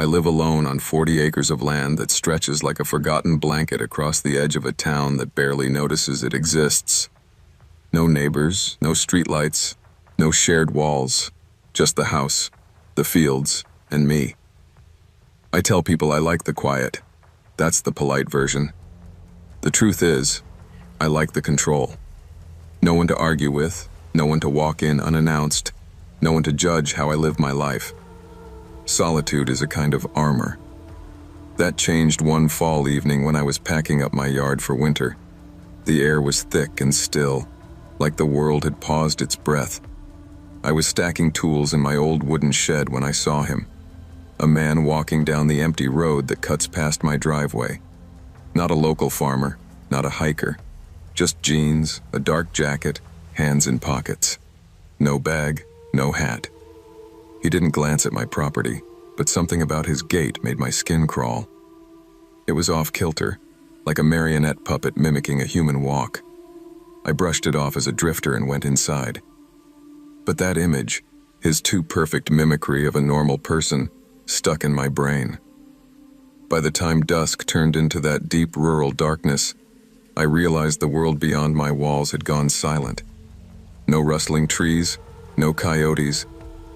I live alone on 40 acres of land that stretches like a forgotten blanket across the edge of a town that barely notices it exists. No neighbors, no streetlights, no shared walls, just the house, the fields, and me. I tell people I like the quiet. That's the polite version. The truth is, I like the control. No one to argue with, no one to walk in unannounced, no one to judge how I live my life. Solitude is a kind of armor. That changed one fall evening when I was packing up my yard for winter. The air was thick and still, like the world had paused its breath. I was stacking tools in my old wooden shed when I saw him. A man walking down the empty road that cuts past my driveway. Not a local farmer, not a hiker. Just jeans, a dark jacket, hands in pockets. No bag, no hat. He didn't glance at my property, but something about his gait made my skin crawl. It was off-kilter, like a marionette puppet mimicking a human walk. I brushed it off as a drifter and went inside. But that image, his too perfect mimicry of a normal person, stuck in my brain. By the time dusk turned into that deep rural darkness, I realized the world beyond my walls had gone silent. No rustling trees, no coyotes,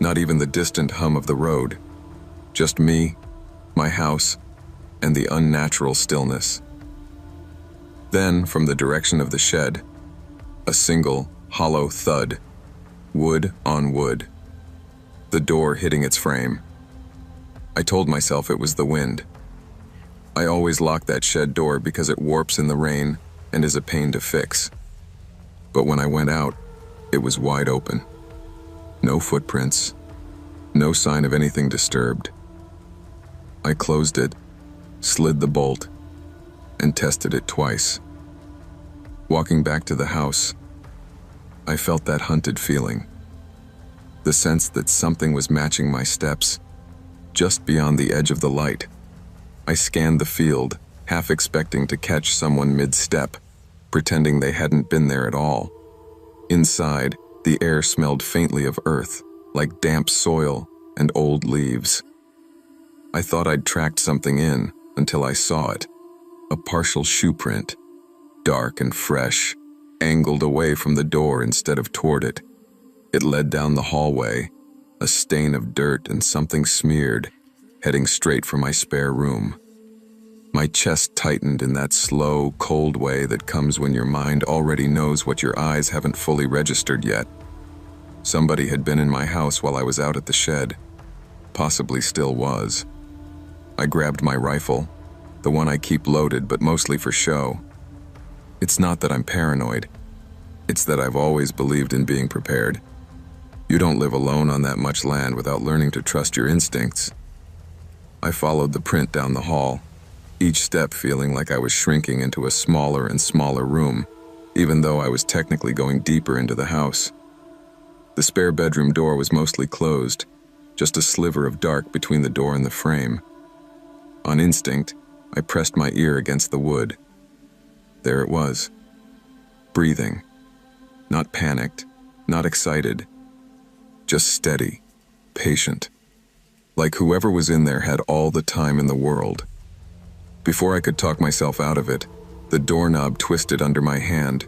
not even the distant hum of the road. Just me, my house, and the unnatural stillness. Then, from the direction of the shed, a single, hollow thud, wood on wood, the door hitting its frame. I told myself it was the wind. I always lock that shed door because it warps in the rain and is a pain to fix. But when I went out, it was wide open. No footprints, no sign of anything disturbed. I closed it, slid the bolt, and tested it twice. Walking back to the house, I felt that hunted feeling. The sense that something was matching my steps, just beyond the edge of the light. I scanned the field, half expecting to catch someone mid-step, pretending they hadn't been there at all. Inside, the air smelled faintly of earth, like damp soil and old leaves. I thought I'd tracked something in until I saw it. A partial shoe print, dark and fresh, angled away from the door instead of toward it. It led down the hallway, a stain of dirt and something smeared, heading straight for my spare room. My chest tightened in that slow, cold way that comes when your mind already knows what your eyes haven't fully registered yet. Somebody had been in my house while I was out at the shed. Possibly still was. I grabbed my rifle, the one I keep loaded but mostly for show. It's not that I'm paranoid. It's that I've always believed in being prepared. You don't live alone on that much land without learning to trust your instincts. I followed the print down the hall, each step feeling like I was shrinking into a smaller and smaller room, even though I was technically going deeper into the house. The spare bedroom door was mostly closed, just a sliver of dark between the door and the frame. On instinct, I pressed my ear against the wood. There it was. Breathing. Not panicked, not excited. Just steady, patient. Like whoever was in there had all the time in the world. Before I could talk myself out of it, the doorknob twisted under my hand,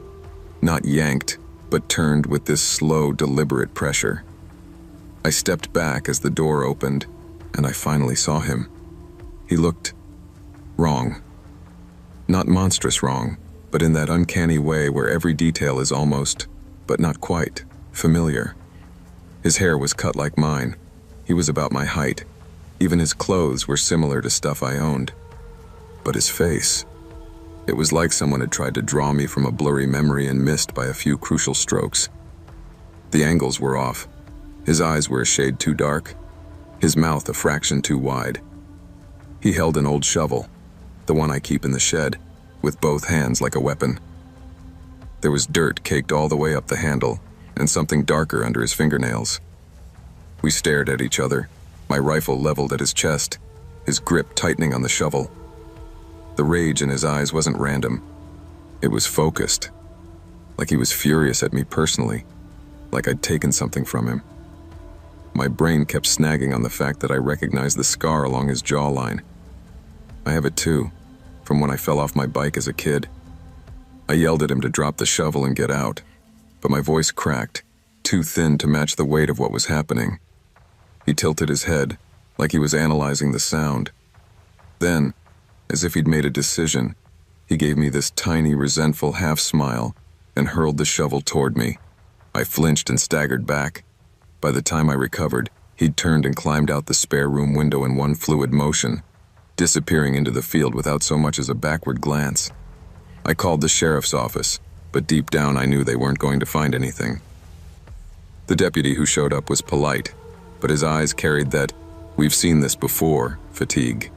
not yanked, but turned with this slow, deliberate pressure. I stepped back as the door opened, and I finally saw him. He looked wrong. Not monstrous wrong, but in that uncanny way where every detail is almost, but not quite, familiar. His hair was cut like mine. He was about my height. Even his clothes were similar to stuff I owned. But his face, it was like someone had tried to draw me from a blurry memory and missed by a few crucial strokes. The angles were off. His eyes were a shade too dark, his mouth a fraction too wide. He held an old shovel, the one I keep in the shed, with both hands like a weapon. There was dirt caked all the way up the handle, and something darker under his fingernails. We stared at each other, my rifle leveled at his chest, his grip tightening on the shovel. The rage in his eyes wasn't random. It was focused, like he was furious at me personally, like I'd taken something from him. My brain kept snagging on the fact that I recognized the scar along his jawline. I have it too, from when I fell off my bike as a kid. I yelled at him to drop the shovel and get out, but my voice cracked, too thin to match the weight of what was happening. He tilted his head, like he was analyzing the sound. Then, as if he'd made a decision, he gave me this tiny, resentful half-smile and hurled the shovel toward me. I flinched and staggered back. By the time I recovered, he'd turned and climbed out the spare room window in one fluid motion, disappearing into the field without so much as a backward glance. I called the sheriff's office, but deep down I knew they weren't going to find anything. The deputy who showed up was polite, but his eyes carried that "we've seen this before" fatigue.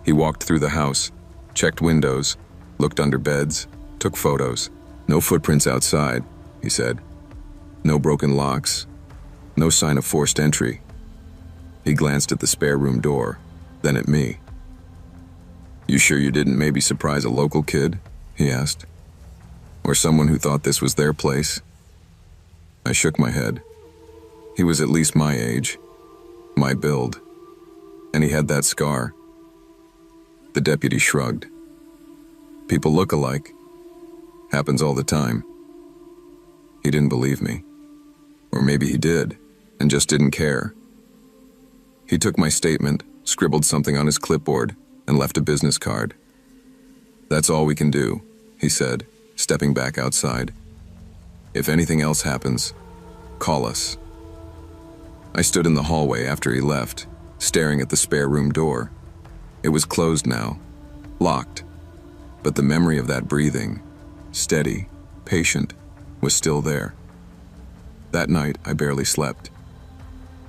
He walked through the house, checked windows, looked under beds, took photos. "No footprints outside," he said. "No broken locks. No sign of forced entry." He glanced at the spare room door, then at me. "You sure you didn't maybe surprise a local kid?" he asked. "Or someone who thought this was their place?" I shook my head. He was at least my age, my build, and he had that scar. The deputy shrugged. "People look alike. Happens all the time." He didn't believe me. Or maybe he did, and just didn't care. He took my statement, scribbled something on his clipboard, and left a business card. "That's all we can do," he said, stepping back outside. "If anything else happens, call us." I stood in the hallway after he left, staring at the spare room door. It was closed now, locked, but the memory of that breathing, steady, patient, was still there. That night, I barely slept.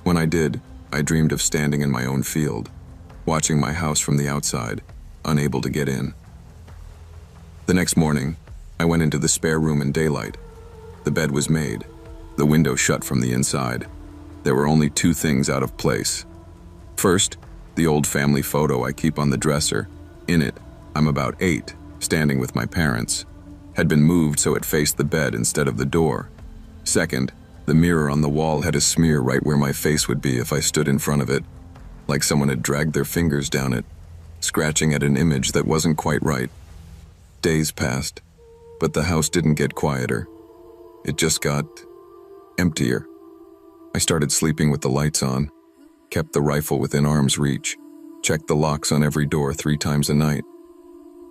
When I did, I dreamed of standing in my own field, watching my house from the outside, unable to get in. The next morning, I went into the spare room in daylight. The bed was made, the window shut from the inside. There were only two things out of place. First, the old family photo I keep on the dresser. In it, I'm about 8, standing with my parents. Had been moved so it faced the bed instead of the door. Second, the mirror on the wall had a smear right where my face would be if I stood in front of it, like someone had dragged their fingers down it, scratching at an image that wasn't quite right. Days passed, but the house didn't get quieter. It just got emptier. I started sleeping with the lights on, kept the rifle within arm's reach, checked the locks on every door 3 times a night.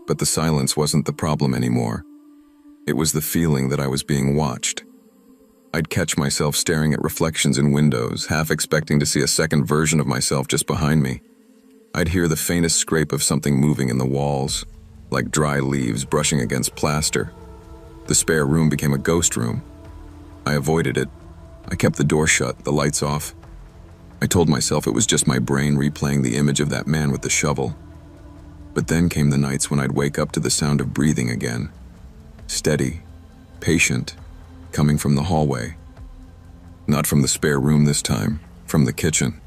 But the silence wasn't the problem anymore. It was the feeling that I was being watched. I'd catch myself staring at reflections in windows, half expecting to see a second version of myself just behind me. I'd hear the faintest scrape of something moving in the walls, like dry leaves brushing against plaster. The spare room became a ghost room. I avoided it. I kept the door shut, the lights off. I told myself it was just my brain replaying the image of that man with the shovel. But then came the nights when I'd wake up to the sound of breathing again. Steady, patient, coming from the hallway. Not from the spare room this time, from the kitchen.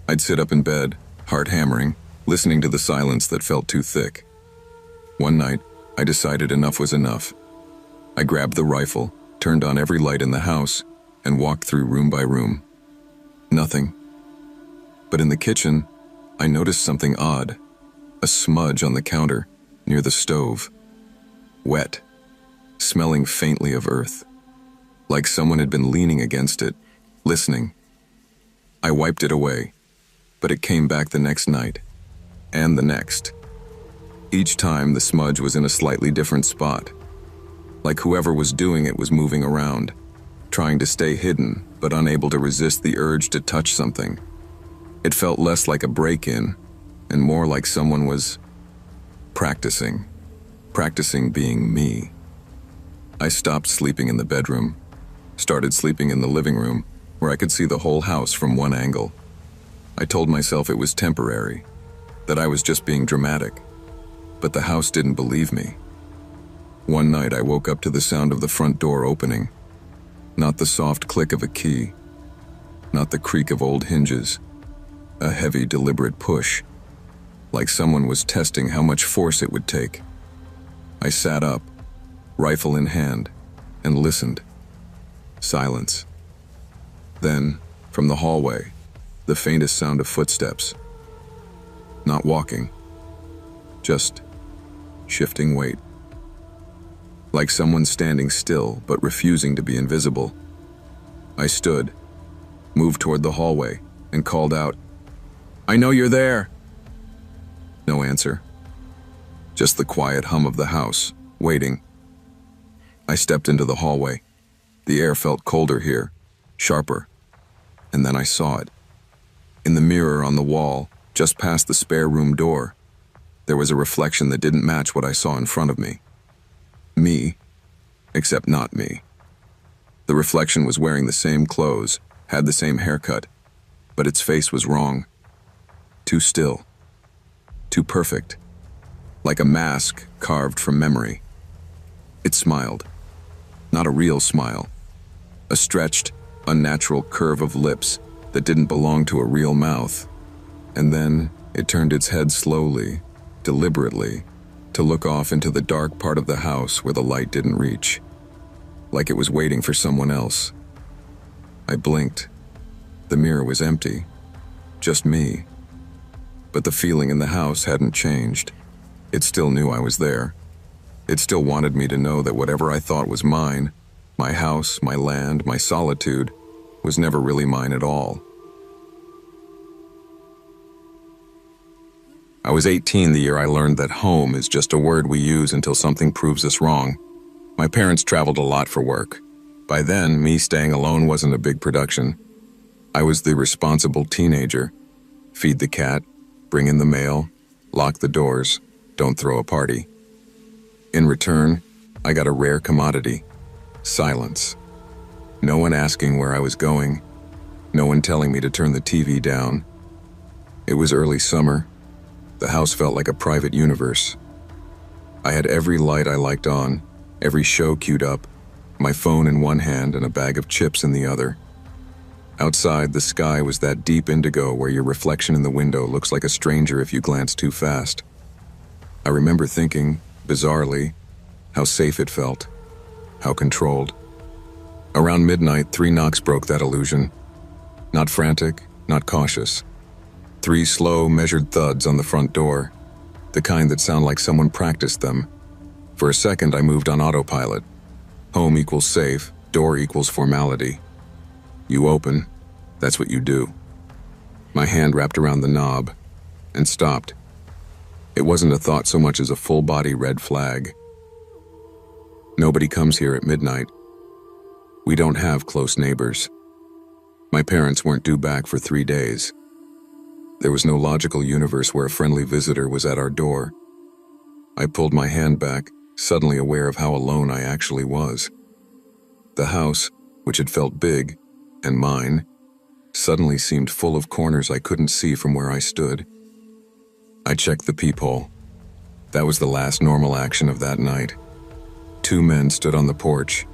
I'd sit up in bed, heart hammering, listening to the silence that felt too thick. One night, I decided enough was enough. I grabbed the rifle, turned on every light in the house, and walked through room by room. Nothing. But in the kitchen, I noticed something odd. A smudge on the counter, near the stove. Wet, smelling faintly of earth. Like someone had been leaning against it, listening. I wiped it away, but it came back the next night, and the next. Each time the smudge was in a slightly different spot. Like whoever was doing it was moving around, trying to stay hidden, but unable to resist the urge to touch something. It felt less like a break-in, and more like someone was practicing being me. I stopped sleeping in the bedroom, started sleeping in the living room, where I could see the whole house from one angle. I told myself it was temporary, that I was just being dramatic, but the house didn't believe me. One night I woke up to the sound of the front door opening. Not the soft click of a key, not the creak of old hinges, a heavy, deliberate push, like someone was testing how much force it would take. I sat up, rifle in hand, and listened. Silence. Then, From the hallway, the faintest sound of footsteps. Not walking, just shifting weight. Like someone standing still but refusing to be invisible. I stood, moved toward the hallway, and called out, "I know you're there!" No answer. Just the quiet hum of the house, waiting. I stepped into the hallway. The air felt colder here, sharper. And then I saw it. In the mirror on the wall, just past the spare room door, there was a reflection that didn't match what I saw in front of me. Me, except not me. The reflection was wearing the same clothes, had the same haircut, but its face was wrong. Too still. Too perfect. Like a mask carved from memory. It smiled. Not a real smile. A stretched, unnatural curve of lips that didn't belong to a real mouth. And then it turned its head slowly, deliberately, to look off into the dark part of the house where the light didn't reach. Like it was waiting for someone else. I blinked. The mirror was empty. Just me. But the feeling in the house hadn't changed. It still knew I was there. It still wanted me to know that whatever I thought was mine, my house, my land, my solitude, was never really mine at all. I was 18 the year I learned that home is just a word we use until something proves us wrong. My parents traveled a lot for work. By then, me staying alone wasn't a big production. I was the responsible teenager. Feed the cat, bring in the mail, lock the doors, don't throw a party. In return, I got a rare commodity: silence. No one asking where I was going, no one telling me to turn the TV down. It was early summer. The house felt like a private universe. I had every light I liked on, every show queued up, my phone in one hand and a bag of chips in the other. Outside, the sky was that deep indigo where your reflection in the window looks like a stranger if you glance too fast. I remember thinking, bizarrely, how safe it felt, how controlled. Around midnight, 3 knocks broke that illusion. Not frantic, not cautious. 3 slow, measured thuds on the front door, the kind that sound like someone practiced them. For a second, I moved on autopilot. Home equals safe, door equals formality. You open, that's what you do. My hand wrapped around the knob and stopped. It wasn't a thought so much as a full-body red flag. Nobody comes here at midnight. We don't have close neighbors. My parents weren't due back for 3 days. There was no logical universe where a friendly visitor was at our door. I pulled my hand back, suddenly aware of how alone I actually was. The house, which had felt big, and mine, suddenly seemed full of corners I couldn't see from where I stood. I checked the peephole. That was the last normal action of that night. 2 men stood on the porch.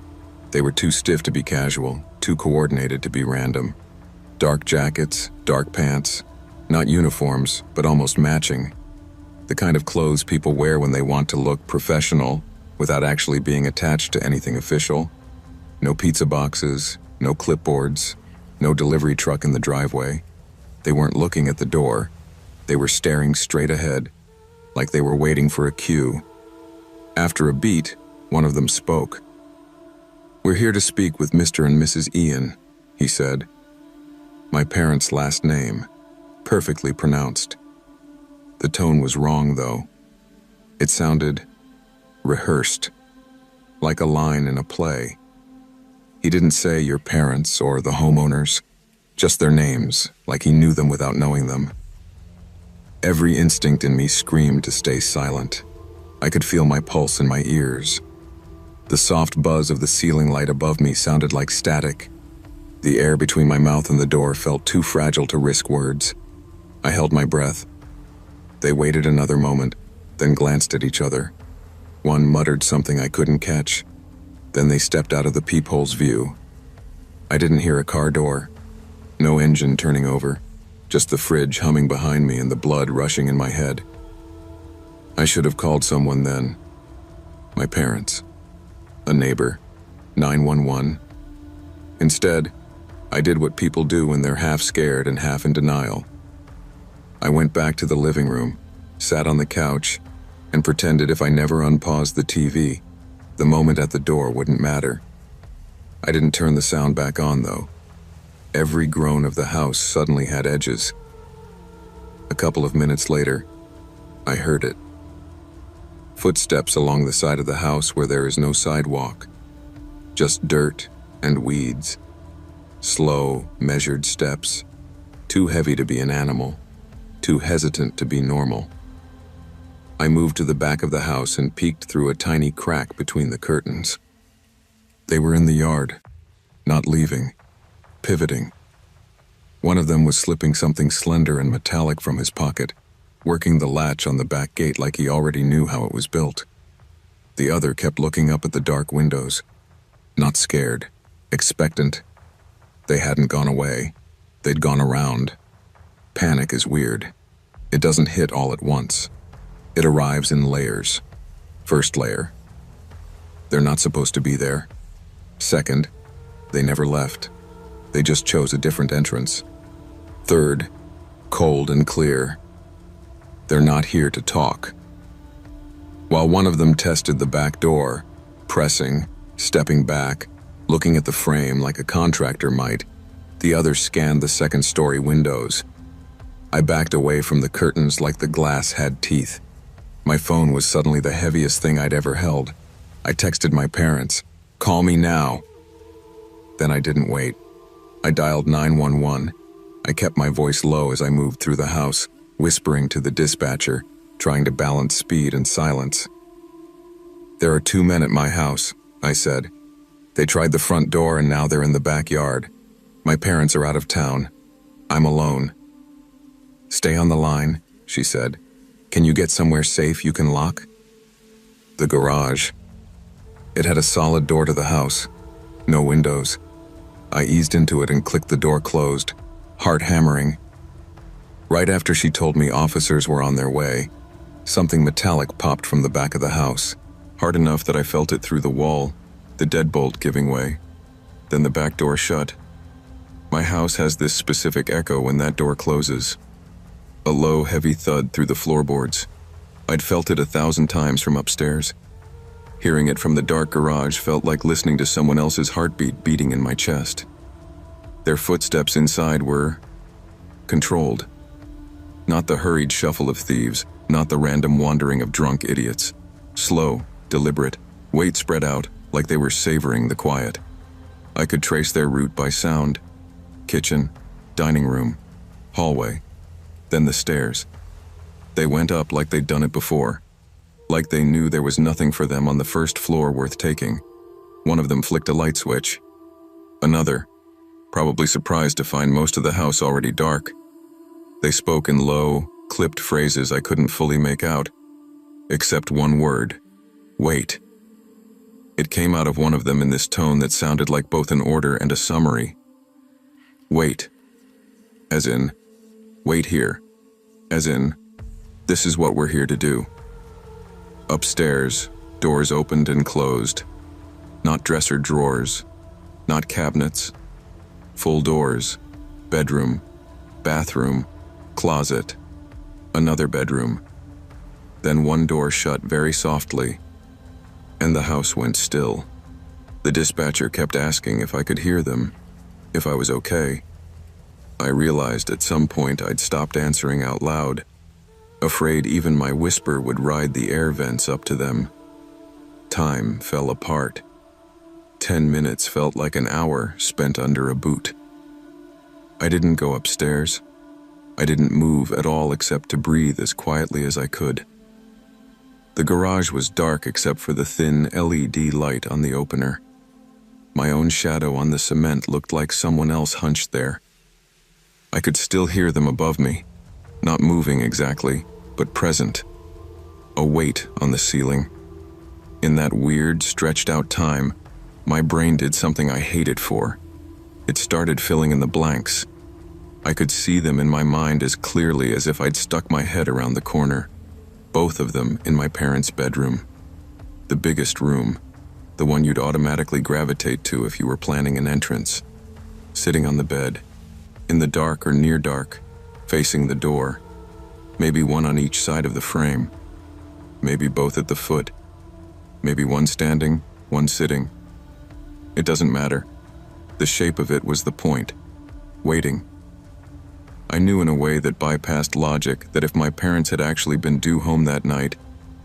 They were too stiff to be casual, too coordinated to be random. Dark jackets, dark pants, not uniforms, but almost matching. The kind of clothes people wear when they want to look professional without actually being attached to anything official. No pizza boxes, no clipboards, no delivery truck in the driveway. They weren't looking at the door. They were staring straight ahead, like they were waiting for a cue. After a beat, one of them spoke. "We're here to speak with Mr. and Mrs. Ian," he said. My parents' last name, perfectly pronounced. The tone was wrong, though. It sounded rehearsed, like a line in a play. He didn't say your parents or the homeowners, just their names, like he knew them without knowing them. Every instinct in me screamed to stay silent. I could feel my pulse in my ears. The soft buzz of the ceiling light above me sounded like static. The air between my mouth and the door felt too fragile to risk words. I held my breath. They waited another moment, then glanced at each other. One muttered something I couldn't catch. Then they stepped out of the peephole's view. I didn't hear a car door. No engine turning over. Just the fridge humming behind me and the blood rushing in my head. I should have called someone then. My parents. A neighbor. 911. Instead, I did what people do when they're half scared and half in denial. I went back to the living room, sat on the couch, and pretended if I never unpaused the TV, the moment at the door wouldn't matter. I didn't turn the sound back on, though. Every groan of the house suddenly had edges. A couple of minutes later, I heard it. Footsteps along the side of the house where there is no sidewalk. Just dirt and weeds. Slow, measured steps. Too heavy to be an animal. Too hesitant to be normal. I moved to the back of the house and peeked through a tiny crack between the curtains. They were in the yard, not leaving, pivoting. One of them was slipping something slender and metallic from his pocket, working the latch on the back gate like he already knew how it was built. The other kept looking up at the dark windows, not scared, expectant. They hadn't gone away. They'd gone around. Panic is weird. It doesn't hit all at once. It arrives in layers. First layer. They're not supposed to be there. Second, they never left. They just chose a different entrance. Third, cold and clear. They're not here to talk. While one of them tested the back door, pressing, stepping back, looking at the frame like a contractor might, the other scanned the second-story windows. I backed away from the curtains like the glass had teeth. My phone was suddenly the heaviest thing I'd ever held. I texted my parents, "Call me now." Then I didn't wait. I dialed 911. I kept my voice low as I moved through the house, whispering to the dispatcher, trying to balance speed and silence. "There are 2 men at my house," I said. "They tried the front door and now they're in the backyard. My parents are out of town. I'm alone." "Stay on the line," she said. "Can you get somewhere safe you can lock?" The garage. It had a solid door to the house, no windows. I eased into it and clicked the door closed, heart hammering. Right after she told me officers were on their way, something metallic popped from the back of the house, hard enough that I felt it through the wall, the deadbolt giving way. Then the back door shut. My house has this specific echo when that door closes. A low, heavy thud through the floorboards. I'd felt it 1,000 times from upstairs. Hearing it from the dark garage felt like listening to someone else's heartbeat beating in my chest. Their footsteps inside were controlled. Not the hurried shuffle of thieves, not the random wandering of drunk idiots. Slow, deliberate, weight spread out like they were savoring the quiet. I could trace their route by sound. Kitchen, dining room, hallway, then the stairs. They went up like they'd done it before, like they knew there was nothing for them on the first floor worth taking. One of them flicked a light switch. Another, probably surprised to find most of the house already dark. They spoke in low, clipped phrases I couldn't fully make out, except one word: wait. It came out of one of them in this tone that sounded like both an order and a summary. Wait. As in, wait here. As in, this is what we're here to do. Upstairs, doors opened and closed. Not dresser drawers, not cabinets. Full doors, bedroom, bathroom, closet, another bedroom. Then one door shut very softly, and the house went still. The dispatcher kept asking if I could hear them, if I was okay. I realized at some point I'd stopped answering out loud, afraid even my whisper would ride the air vents up to them. Time fell apart. 10 minutes felt like an hour spent under a boot. I didn't go upstairs. I didn't move at all except to breathe as quietly as I could. The garage was dark except for the thin LED light on the opener. My own shadow on the cement looked like someone else hunched there. I could still hear them above me, not moving exactly, but present. A weight on the ceiling. In that weird, stretched-out time, my brain did something I hated for. It started filling in the blanks. I could see them in my mind as clearly as if I'd stuck my head around the corner. Both of them in my parents' bedroom. The biggest room, the one you'd automatically gravitate to if you were planning an entrance. sitting on the bed, in the dark or near dark, facing the door, maybe one on each side of the frame, maybe both at the foot, maybe one standing, one sitting. It doesn't matter. The shape of it was the point. Waiting. I knew in a way that bypassed logic that if my parents had actually been due home that night,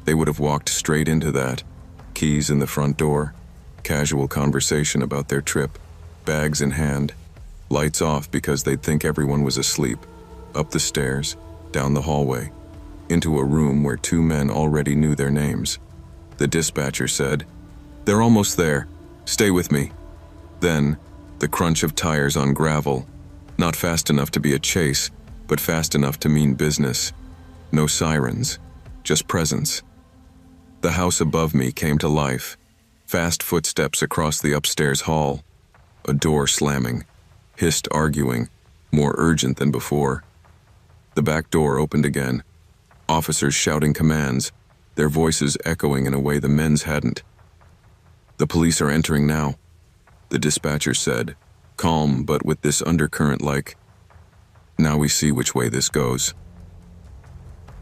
they would have walked straight into that. Keys in the front door, casual conversation about their trip, bags in hand, lights off because they'd think everyone was asleep, up the stairs, down the hallway, into a room where two men already knew their names. The dispatcher said, "They're almost there. Stay with me." Then, the crunch of tires on gravel, not fast enough to be a chase, but fast enough to mean business. No sirens, just presence. The house above me came to life. Fast footsteps across the upstairs hall. A door slamming. Hissed arguing, more urgent than before. The back door opened again. Officers shouting commands, their voices echoing in a way the men's hadn't. "The police are entering now," the dispatcher said, calm but with this undercurrent like, "Now we see which way this goes."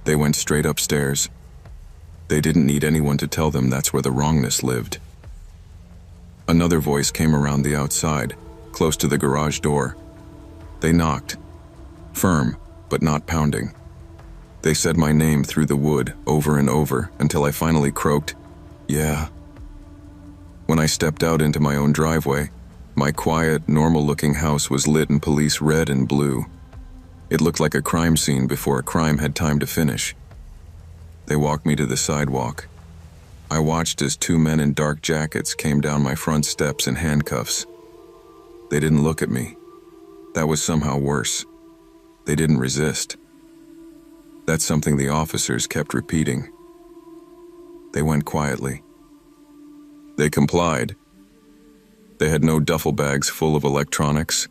They went straight upstairs. They didn't need anyone to tell them that's where the wrongness lived. Another voice came around the outside, close to the garage door. They knocked. Firm, but not pounding. They said my name through the wood over and over until I finally croaked, "Yeah." When I stepped out into my own driveway, my quiet, normal-looking house was lit in police red and blue. It looked like a crime scene before a crime had time to finish. They walked me to the sidewalk. I watched as two men in dark jackets came down my front steps in handcuffs. They didn't look at me. That was somehow worse. They didn't resist. That's something the officers kept repeating. They went quietly. They complied. They had no duffel bags full of electronics,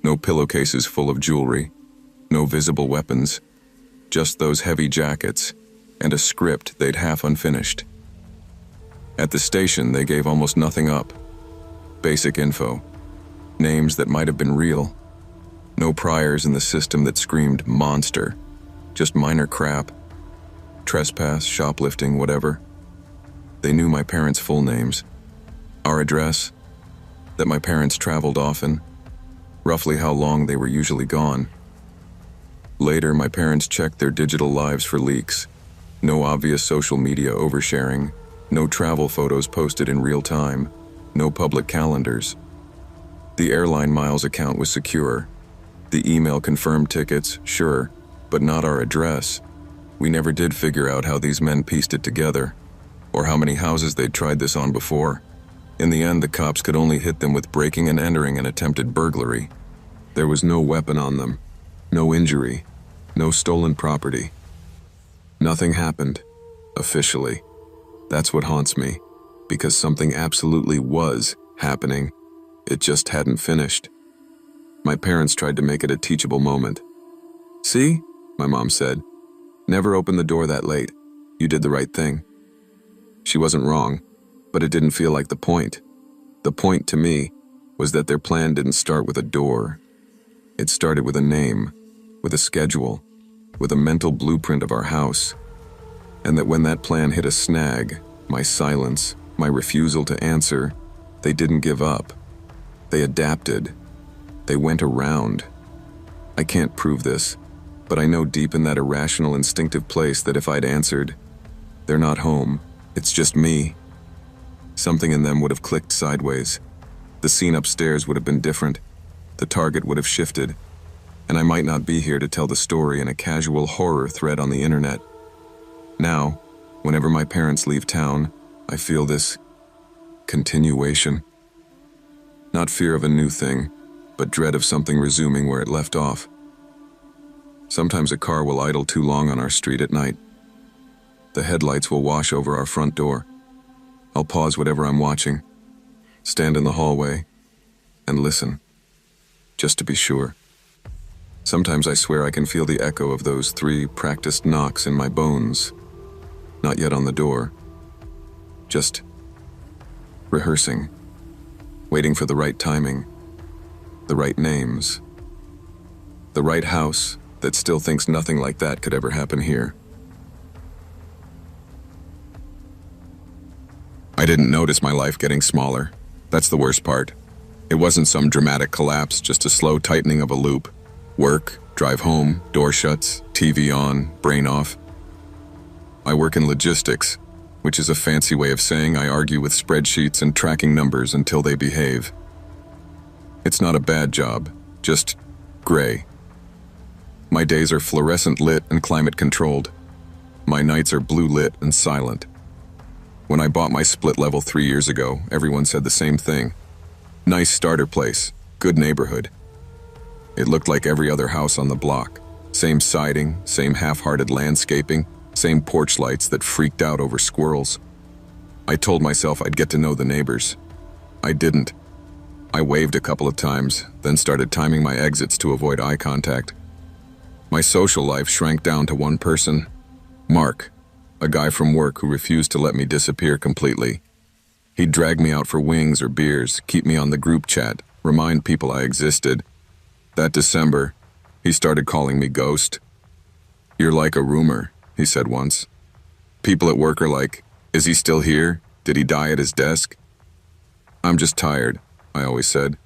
no pillowcases full of jewelry, no visible weapons, just those heavy jackets and a script they'd half unfinished. At the station, they gave almost nothing up. Basic info. Names that might have been real. No priors in the system that screamed monster. Just minor crap. Trespass, shoplifting, whatever. They knew my parents' full names. Our address. That my parents traveled often. Roughly how long they were usually gone. Later, my parents checked their digital lives for leaks. No obvious social media oversharing. No travel photos posted in real time. No public calendars. The airline miles account was secure. The email confirmed tickets, sure, but not our address. We never did figure out how these men pieced it together, or how many houses they'd tried this on before. In the end, the cops could only hit them with breaking and entering an attempted burglary. There was no weapon on them, no injury, no stolen property. Nothing happened, officially. That's what haunts me, because something absolutely was happening. It just hadn't finished. My parents tried to make it a teachable moment. "See?" my mom said. "Never open the door that late. You did the right thing." She wasn't wrong, but it didn't feel like the point. The point to me was that their plan didn't start with a door. It started with a name, with a schedule, with a mental blueprint of our house. And that when that plan hit a snag, my silence, my refusal to answer, they didn't give up. They adapted. They went around. I can't prove this, but I know deep in that irrational, instinctive place that if I'd answered, "They're not home, it's just me," something in them would have clicked sideways. The scene upstairs would have been different. The target would have shifted. And I might not be here to tell the story in a casual horror thread on the internet. Now, whenever my parents leave town, I feel this continuation. Not fear of a new thing, but dread of something resuming where it left off. Sometimes a car will idle too long on our street at night. The headlights will wash over our front door. I'll pause whatever I'm watching, stand in the hallway, and listen, just to be sure. Sometimes I swear I can feel the echo of those 3 practiced knocks in my bones. Not yet on the door. Just rehearsing, waiting for the right timing. the right names, the right house that still thinks nothing like that could ever happen here. I didn't notice my life getting smaller. That's the worst part. It wasn't some dramatic collapse, just a slow tightening of a loop. Work, drive home, door shuts, TV on, brain off. I work in logistics, which is a fancy way of saying I argue with spreadsheets and tracking numbers until they behave. It's not a bad job, just gray. My days are fluorescent lit and climate controlled. My nights are blue lit and silent. When I bought my split level 3 years ago, everyone said the same thing. Nice starter place, good neighborhood. It looked like every other house on the block. Same siding, same half-hearted landscaping, same porch lights that freaked out over squirrels. I told myself I'd get to know the neighbors. I didn't. I waved a couple of times, then started timing my exits to avoid eye contact. My social life shrank down to one person, Mark, a guy from work who refused to let me disappear completely. He'd drag me out for wings or beers, keep me on the group chat, remind people I existed. That December, he started calling me Ghost. "You're like a rumor," he said once. "People at work are like, is he still here? Did he die at his desk?" "I'm just tired," I always said,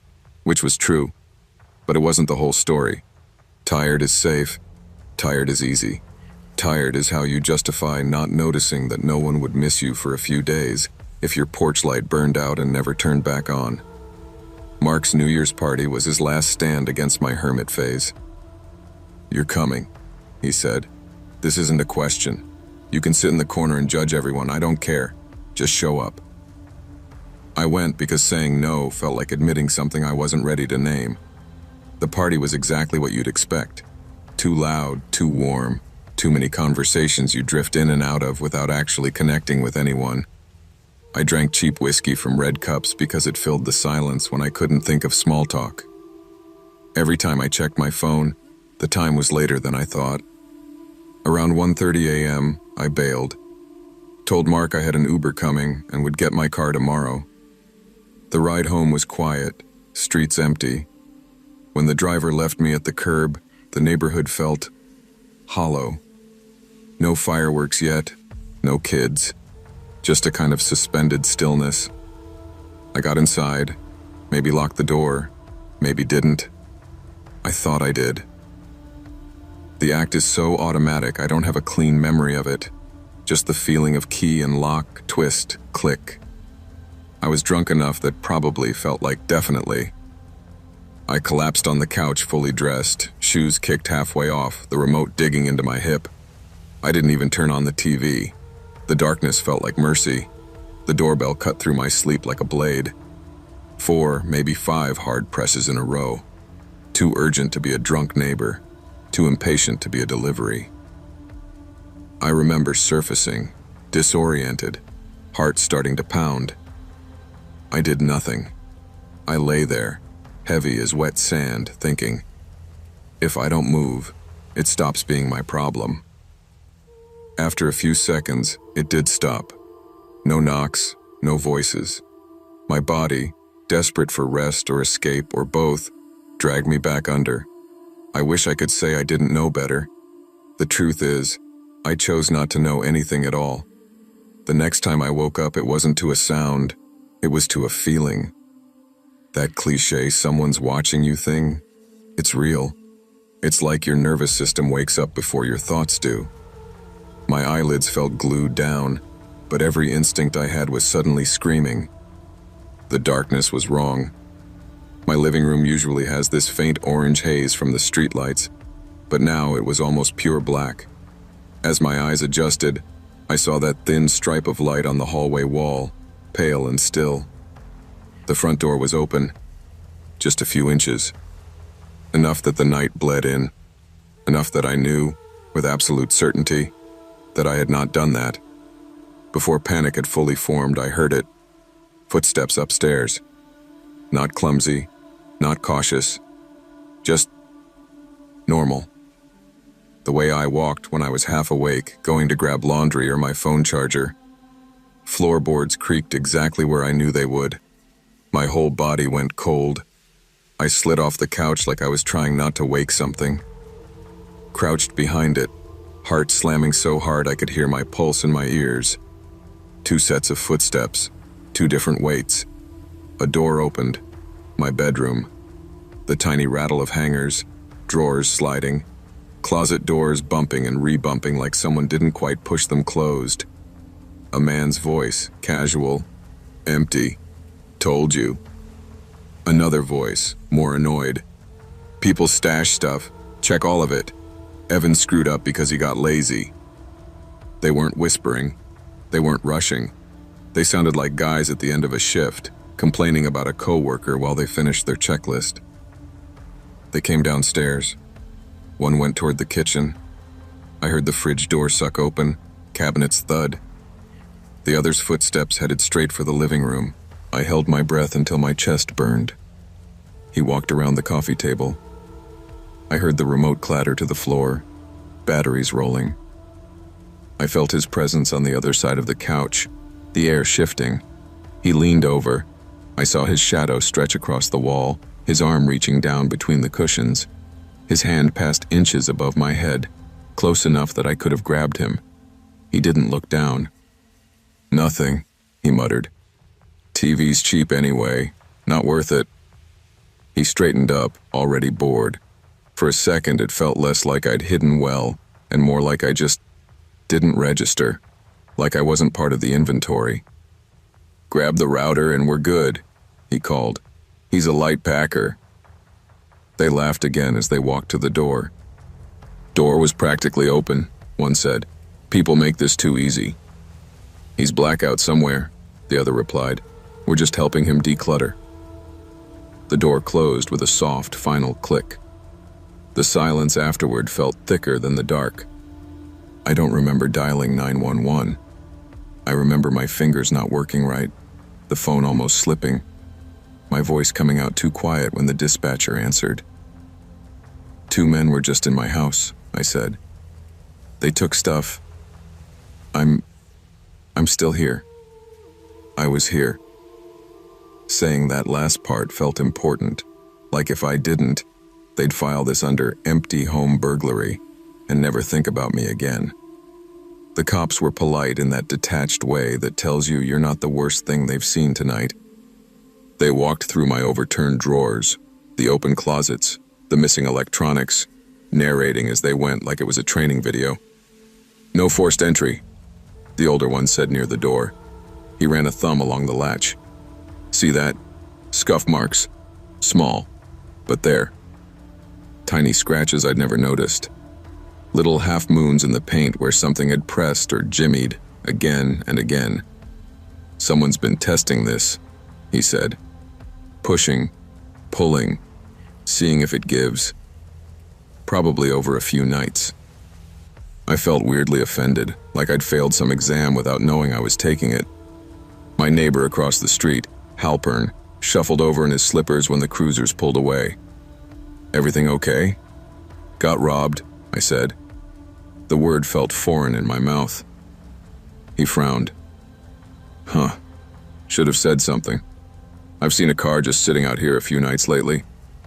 which was true, but it wasn't the whole story. Tired is safe. Tired is easy. Tired is how you justify not noticing that no one would miss you for a few days if your porch light burned out and never turned back on. Mark's New Year's party was his last stand against my hermit phase. "You're coming," he said. "This isn't a question. You can sit in the corner and judge everyone, I don't care. Just show up." I went because saying no felt like admitting something I wasn't ready to name. The party was exactly what you'd expect. Too loud, too warm, too many conversations you drift in and out of without actually connecting with anyone. I drank cheap whiskey from red cups because it filled the silence when I couldn't think of small talk. Every time I checked my phone, the time was later than I thought. Around 1:30 a.m., I bailed. Told Mark I had an Uber coming and would get my car tomorrow. The ride home was quiet, streets empty. When the driver left me at the curb, the neighborhood felt hollow. No fireworks yet, no kids, just a kind of suspended stillness. I got inside, maybe locked the door, maybe didn't. I thought I did. The act is so automatic I don't have a clean memory of it, just the feeling of key and lock, twist, click. I was drunk enough that probably felt like definitely. I collapsed on the couch fully dressed, shoes kicked halfway off, the remote digging into my hip. I didn't even turn on the TV. The darkness felt like mercy. The doorbell cut through my sleep like a blade. 4, maybe 5 hard presses in a row. Too urgent to be a drunk neighbor. Too impatient to be a delivery. I remember surfacing, disoriented, heart starting to pound. I did nothing. I lay there, heavy as wet sand, thinking, if I don't move, it stops being my problem. After a few seconds, it did stop. No knocks, no voices. My body, desperate for rest or escape or both, dragged me back under. I wish I could say I didn't know better. The truth is, I chose not to know anything at all. The next time I woke up, it wasn't to a sound, it was to a feeling. That cliché someone's watching you thing, it's real. It's like your nervous system wakes up before your thoughts do. My eyelids felt glued down, but every instinct I had was suddenly screaming. The darkness was wrong. My living room usually has this faint orange haze from the streetlights, but now it was almost pure black. As my eyes adjusted, I saw that thin stripe of light on the hallway wall, pale and still. The front door was open, just a few inches. Enough that the night bled in, enough that I knew, with absolute certainty, that I had not done that. Before panic had fully formed, I heard it. Footsteps upstairs. Not clumsy, not cautious, just normal. The way I walked when I was half awake, going to grab laundry or my phone charger. Floorboards creaked exactly where I knew they would. My whole body went cold. I slid off the couch like I was trying not to wake something. Crouched behind it, heart slamming so hard I could hear my pulse in my ears. 2 sets of footsteps, 2 different weights. A door opened. My bedroom. The tiny rattle of hangers, drawers sliding, closet doors bumping and re-bumping like someone didn't quite push them closed. A man's voice, casual, empty. Told you. Another voice, more annoyed. People stash stuff. Check all of it. Evan screwed up because he got lazy. They weren't whispering. They weren't rushing. They sounded like guys at the end of a shift, complaining about a coworker while they finished their checklist. They came downstairs. One went toward the kitchen. I heard the fridge door suck open, cabinets thud. The other's footsteps headed straight for the living room. I held my breath until my chest burned. He walked around the coffee table. I heard the remote clatter to the floor, batteries rolling. I felt his presence on the other side of the couch, the air shifting. He leaned over. I saw his shadow stretch across the wall, his arm reaching down between the cushions. His hand passed inches above my head, close enough that I could have grabbed him. He didn't look down. "Nothing," he muttered. "TV's cheap anyway. Not worth it." He straightened up, already bored. For a second, it felt less like I'd hidden well, and more like I just didn't register, like I wasn't part of the inventory. "Grab the router and we're good," he called. "He's a light packer." They laughed again as they walked to the door. "Door was practically open," one said. "People make this too easy." "He's blackout somewhere," the other replied. "We're just helping him declutter." The door closed with a soft, final click. The silence afterward felt thicker than the dark. I don't remember dialing 911. I remember my fingers not working right, the phone almost slipping, my voice coming out too quiet when the dispatcher answered. "2 men were just in my house," I said. "They took stuff. I'm still here. I was here." Saying that last part felt important, like if I didn't, they'd file this under empty home burglary and never think about me again. The cops were polite in that detached way that tells you you're not the worst thing they've seen tonight. They walked through my overturned drawers, the open closets, the missing electronics, narrating as they went like it was a training video. "No forced entry," the older one said near the door. He ran a thumb along the latch. "See that? Scuff marks. Small, but there. Tiny scratches I'd never noticed. Little half-moons in the paint where something had pressed or jimmied again and again. Someone's been testing this," he said. "Pushing, pulling, seeing if it gives. Probably over a few nights." I felt weirdly offended, like I'd failed some exam without knowing I was taking it. My neighbor across the street, Halpern, shuffled over in his slippers when the cruisers pulled away. "Everything okay?" "Got robbed," I said. The word felt foreign in my mouth. He frowned. "Huh. Should have said something. I've seen a car just sitting out here a few nights lately.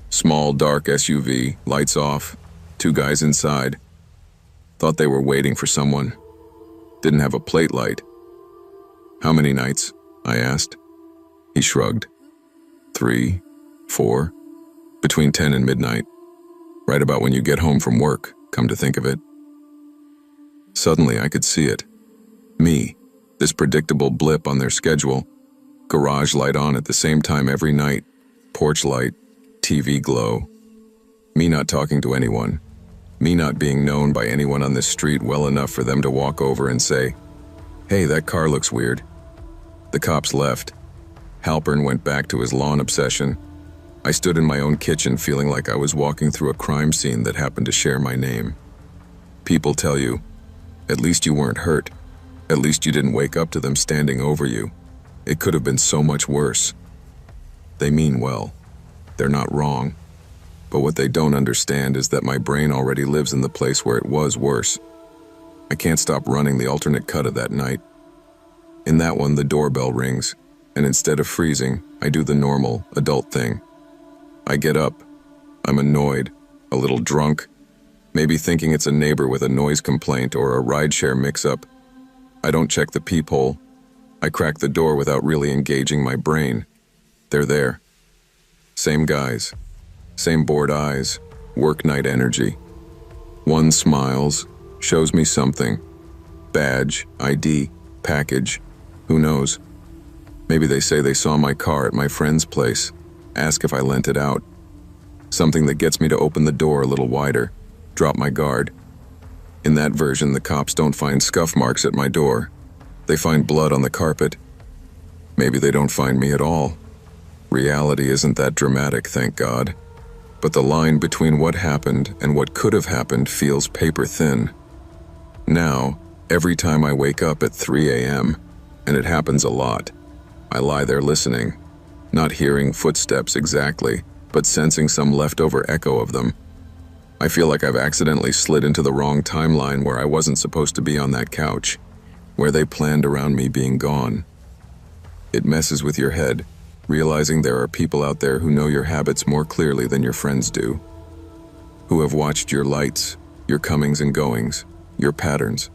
Small, dark SUV, lights off, 2 guys inside. Thought they were waiting for someone. Didn't have a plate light." "How many nights?" I asked. He shrugged. 3, 4, between 10 and midnight. Right about when you get home from work, come to think of it. Suddenly I could see it. Me, this predictable blip on their schedule. Garage light on at the same time every night. Porch light, TV glow. Me not talking to anyone. Me not being known by anyone on this street well enough for them to walk over and say, "Hey, that car looks weird." The cops left. Halpern went back to his lawn obsession. I stood in my own kitchen feeling like I was walking through a crime scene that happened to share my name. People tell you, at least you weren't hurt. At least you didn't wake up to them standing over you. It could have been so much worse. They mean well. They're not wrong. But what they don't understand is that my brain already lives in the place where it was worse. I can't stop running the alternate cut of that night. In that one, the doorbell rings, and instead of freezing, I do the normal, adult thing. I get up. I'm annoyed, a little drunk, maybe thinking it's a neighbor with a noise complaint or a rideshare mix-up. I don't check the peephole. I crack the door without really engaging my brain. They're there. Same guys. Same bored eyes. Work night energy. One smiles, shows me something. Badge, ID, package, who knows? Maybe they say they saw my car at my friend's place, ask if I lent it out. Something that gets me to open the door a little wider, drop my guard. In that version, the cops don't find scuff marks at my door. They find blood on the carpet. Maybe they don't find me at all. Reality isn't that dramatic, thank God. But the line between what happened and what could have happened feels paper thin. Now, every time I wake up at 3 a.m., and it happens a lot, I lie there listening, not hearing footsteps exactly, but sensing some leftover echo of them. I feel like I've accidentally slid into the wrong timeline where I wasn't supposed to be on that couch, where they planned around me being gone. It messes with your head, realizing there are people out there who know your habits more clearly than your friends do, who have watched your lights, your comings and goings, your patterns,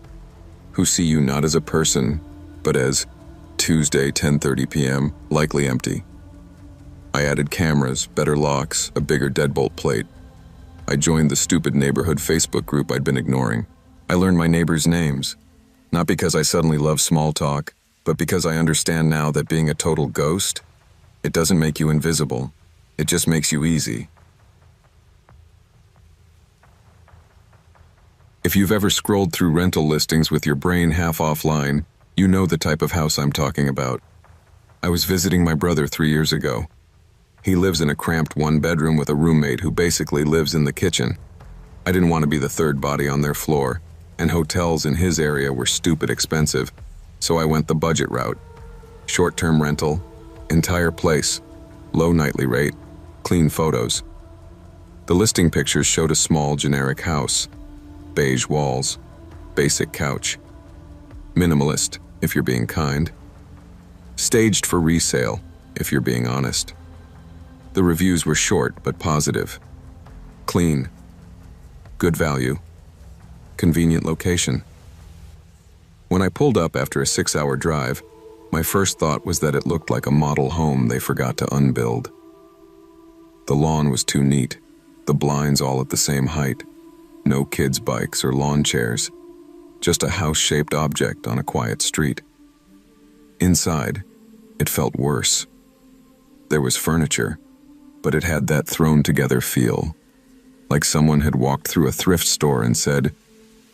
who see you not as a person, but as Tuesday, 10:30 p.m., likely empty. I added cameras, better locks, a bigger deadbolt plate. I joined the stupid neighborhood Facebook group I'd been ignoring. I learned my neighbors' names, not because I suddenly love small talk, but because I understand now that being a total ghost, it doesn't make you invisible. It just makes you easy. If you've ever scrolled through rental listings with your brain half offline, you know the type of house I'm talking about. I was visiting my brother 3 years ago. He lives in a cramped one-bedroom with a roommate who basically lives in the kitchen. I didn't want to be the third body on their floor, and hotels in his area were stupid expensive, so I went the budget route. Short-term rental, entire place, low nightly rate, clean photos. The listing pictures showed a small, generic house. Beige walls, basic couch. Minimalist, if you're being kind. Staged for resale, if you're being honest. The reviews were short but positive. Clean. Good value. Convenient location. When I pulled up after a 6-hour drive, my first thought was that it looked like a model home they forgot to unbuild. The lawn was too neat, the blinds all at the same height, no kids' bikes or lawn chairs, just a house-shaped object on a quiet street. Inside, it felt worse. There was furniture, but it had that thrown-together feel, like someone had walked through a thrift store and said,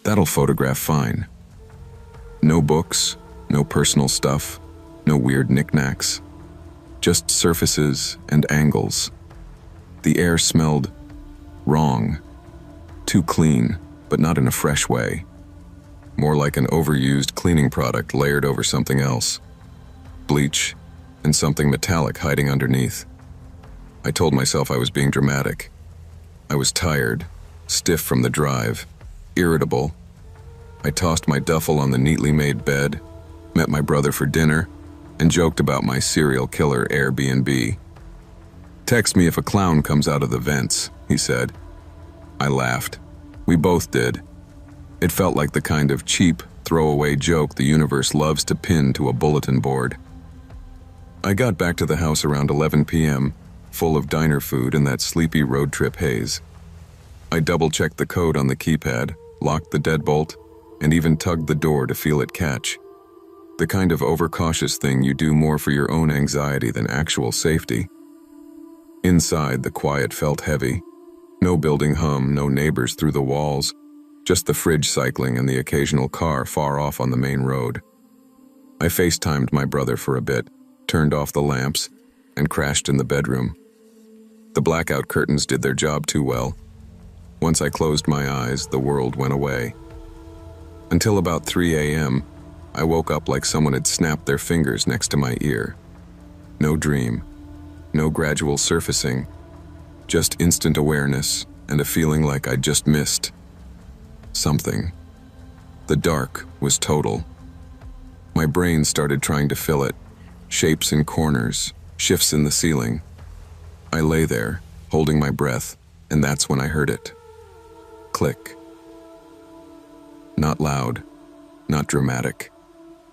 "That'll photograph fine." No books, no personal stuff, no weird knickknacks, just surfaces and angles. The air smelled wrong, too clean, but not in a fresh way. More like an overused cleaning product layered over something else. Bleach and something metallic hiding underneath. I told myself I was being dramatic. I was tired, stiff from the drive, irritable. I tossed my duffel on the neatly made bed, met my brother for dinner, and joked about my serial killer Airbnb. "Text me if a clown comes out of the vents," he said. I laughed. We both did. It felt like the kind of cheap, throwaway joke the universe loves to pin to a bulletin board. I got back to the house around 11 p.m., full of diner food and that sleepy road trip haze. I double-checked the code on the keypad, locked the deadbolt, and even tugged the door to feel it catch. The kind of overcautious thing you do more for your own anxiety than actual safety. Inside, the quiet felt heavy. No building hum, no neighbors through the walls, just the fridge cycling and the occasional car far off on the main road. I FaceTimed my brother for a bit, turned off the lamps, and crashed in the bedroom. The blackout curtains did their job too well. Once I closed my eyes, the world went away. Until about 3 a.m., I woke up like someone had snapped their fingers next to my ear. No dream, no gradual surfacing, just instant awareness and a feeling like I'd just missed something. The dark was total. My brain started trying to fill it, shapes in corners, shifts in the ceiling. I lay there, holding my breath, and that's when I heard it. Click. Not loud, not dramatic.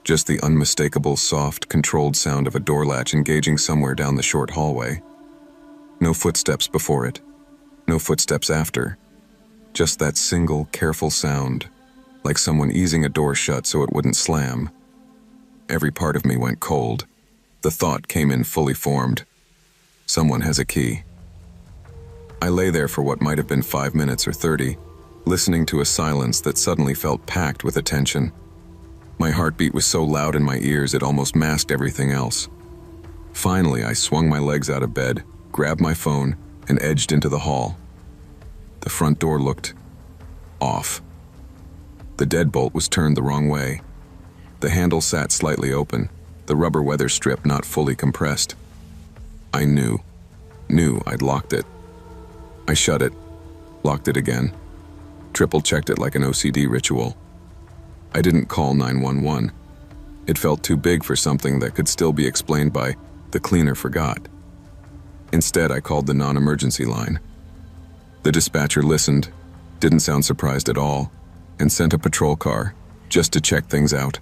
Just the unmistakable, soft, controlled sound of a door latch engaging somewhere down the short hallway. No footsteps before it, no footsteps after. Just that single, careful sound, like someone easing a door shut so it wouldn't slam. Every part of me went cold. The thought came in fully formed. Someone has a key. I lay there for what might have been 5 minutes or 30, listening to a silence that suddenly felt packed with attention. My heartbeat was so loud in my ears it almost masked everything else. Finally, I swung my legs out of bed, grabbed my phone, and edged into the hall. The front door looked off. The deadbolt was turned the wrong way. The handle sat slightly open, the rubber weather strip not fully compressed. I knew I'd locked it. I shut it, locked it again, triple-checked it like an OCD ritual. I didn't call 911. It felt too big for something that could still be explained by the cleaner forgot. Instead, I called the non-emergency line. The dispatcher listened, didn't sound surprised at all, and sent a patrol car just to check things out.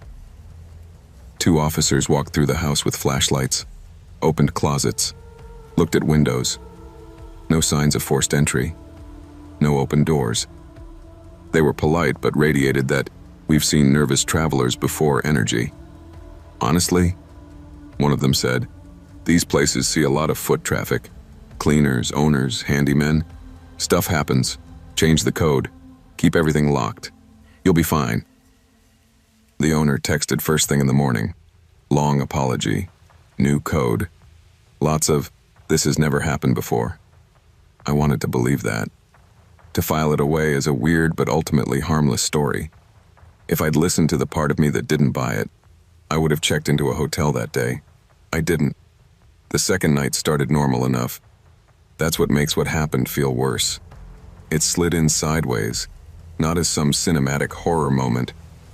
2 officers walked through the house with flashlights, opened closets, looked at windows. No signs of forced entry. No open doors. They were polite but radiated that we've seen nervous travelers before energy. Honestly, one of them said, these places see a lot of foot traffic. Cleaners, owners, handymen. Stuff happens. Change the code. Keep everything locked. You'll be fine. The owner texted first thing in the morning. Long apology. New code. Lots of, this has never happened before. I wanted to believe that. To file it away as a weird but ultimately harmless story. If I'd listened to the part of me that didn't buy it, I would have checked into a hotel that day. I didn't. The second night started normal enough. That's what makes what happened feel worse. It slid in sideways, not as some cinematic horror moment,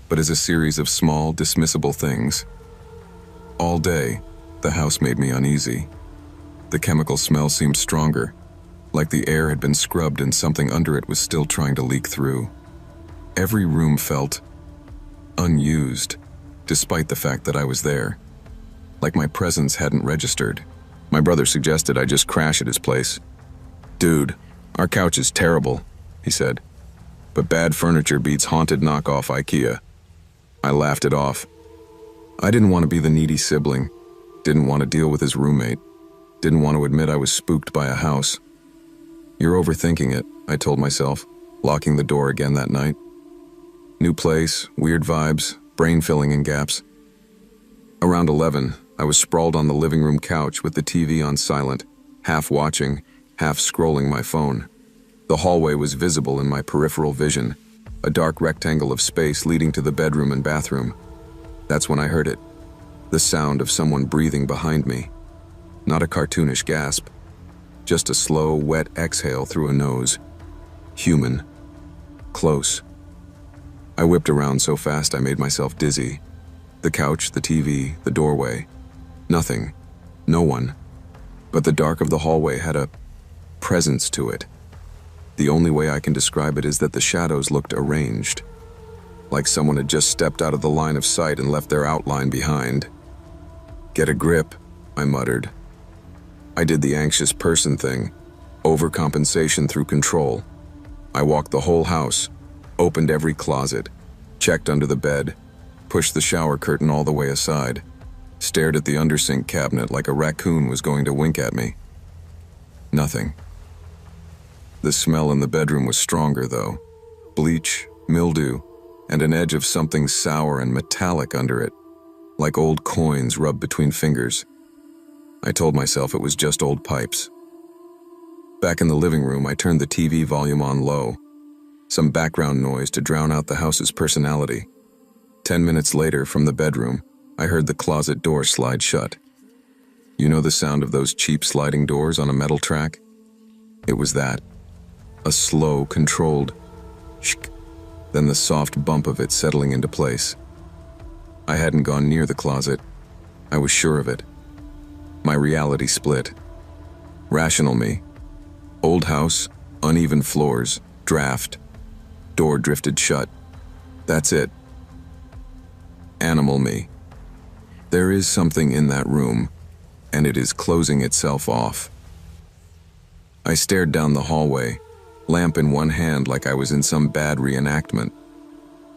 but as a series of small, dismissible things. All day, the house made me uneasy. The chemical smell seemed stronger, like the air had been scrubbed and something under it was still trying to leak through. Every room felt unused, despite the fact that I was there. Like my presence hadn't registered. My brother suggested I just crash at his place. Dude, our couch is terrible, he said. But bad furniture beats haunted knockoff IKEA. I laughed it off. I didn't want to be the needy sibling. Didn't want to deal with his roommate. Didn't want to admit I was spooked by a house. You're overthinking it, I told myself, locking the door again that night. New place, weird vibes, brain filling in gaps. Around 11, I was sprawled on the living room couch with the TV on silent, half watching, half scrolling my phone. The hallway was visible in my peripheral vision, a dark rectangle of space leading to the bedroom and bathroom. That's when I heard it, the sound of someone breathing behind me. Not a cartoonish gasp, just a slow, wet exhale through a nose. Human. Close. I whipped around so fast I made myself dizzy. The couch, the TV, the doorway. Nothing. No one. But the dark of the hallway had a presence to it. The only way I can describe it is that the shadows looked arranged. Like someone had just stepped out of the line of sight and left their outline behind. Get a grip, I muttered. I did the anxious person thing. Overcompensation through control. I walked the whole house, opened every closet, checked under the bed, pushed the shower curtain all the way aside, stared at the undersink cabinet like a raccoon was going to wink at me. Nothing. The smell in the bedroom was stronger, though. Bleach, mildew, and an edge of something sour and metallic under it, like old coins rubbed between fingers. I told myself it was just old pipes. Back in the living room, I turned the TV volume on low, some background noise to drown out the house's personality. 10 minutes later, from the bedroom, I heard the closet door slide shut. You know the sound of those cheap sliding doors on a metal track? It was that. A slow, controlled shk, then the soft bump of it settling into place. I hadn't gone near the closet. I was sure of it. My reality split. Rational me, Old house, uneven floors, draft. Door drifted shut. That's it. Animal me. There is something in that room, and it is closing itself off. I stared down the hallway, lamp in one hand like I was in some bad reenactment.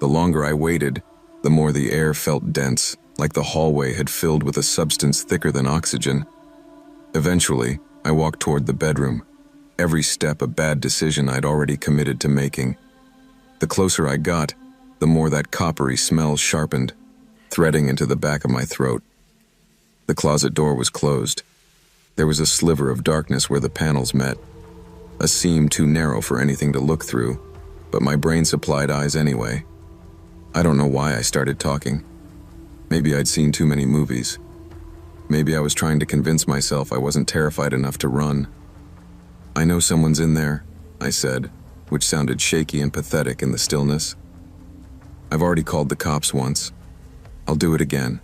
The longer I waited, the more the air felt dense, like the hallway had filled with a substance thicker than oxygen. Eventually, I walked toward the bedroom, every step a bad decision I'd already committed to making. The closer I got, the more that coppery smell sharpened, threading into the back of my throat. The closet door was closed. There was a sliver of darkness where the panels met, a seam too narrow for anything to look through, but my brain supplied eyes anyway. I don't know why I started talking. Maybe I'd seen too many movies. Maybe I was trying to convince myself I wasn't terrified enough to run. "I know someone's in there," I said, which sounded shaky and pathetic in the stillness. "I've already called the cops once. I'll do it again."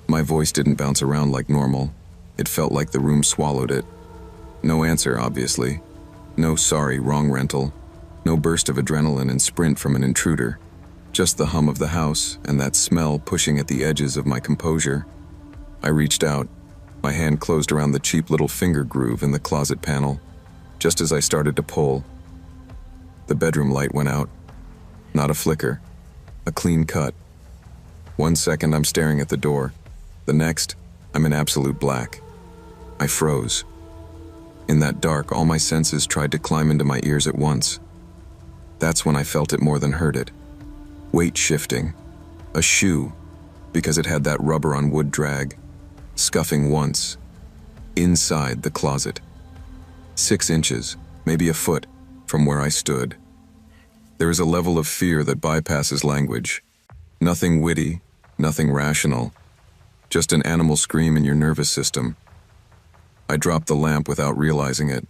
My voice didn't bounce around like normal. It felt like the room swallowed it. No answer, obviously. No sorry, wrong rental. No burst of adrenaline and sprint from an intruder. Just the hum of the house and that smell pushing at the edges of my composure. I reached out. My hand closed around the cheap little finger groove in the closet panel. Just as I started to pull, the bedroom light went out. Not a flicker. A clean cut. 1 second I'm staring at the door. The next, I'm in absolute black. I froze. In that dark, all my senses tried to climb into my ears at once. That's when I felt it more than heard it. Weight shifting. A shoe, because it had that rubber on wood drag. Scuffing once. Inside the closet. 6 inches, maybe a foot, from where I stood. There is a level of fear that bypasses language. Nothing witty, nothing rational. Just an animal scream in your nervous system. I dropped the lamp without realizing it.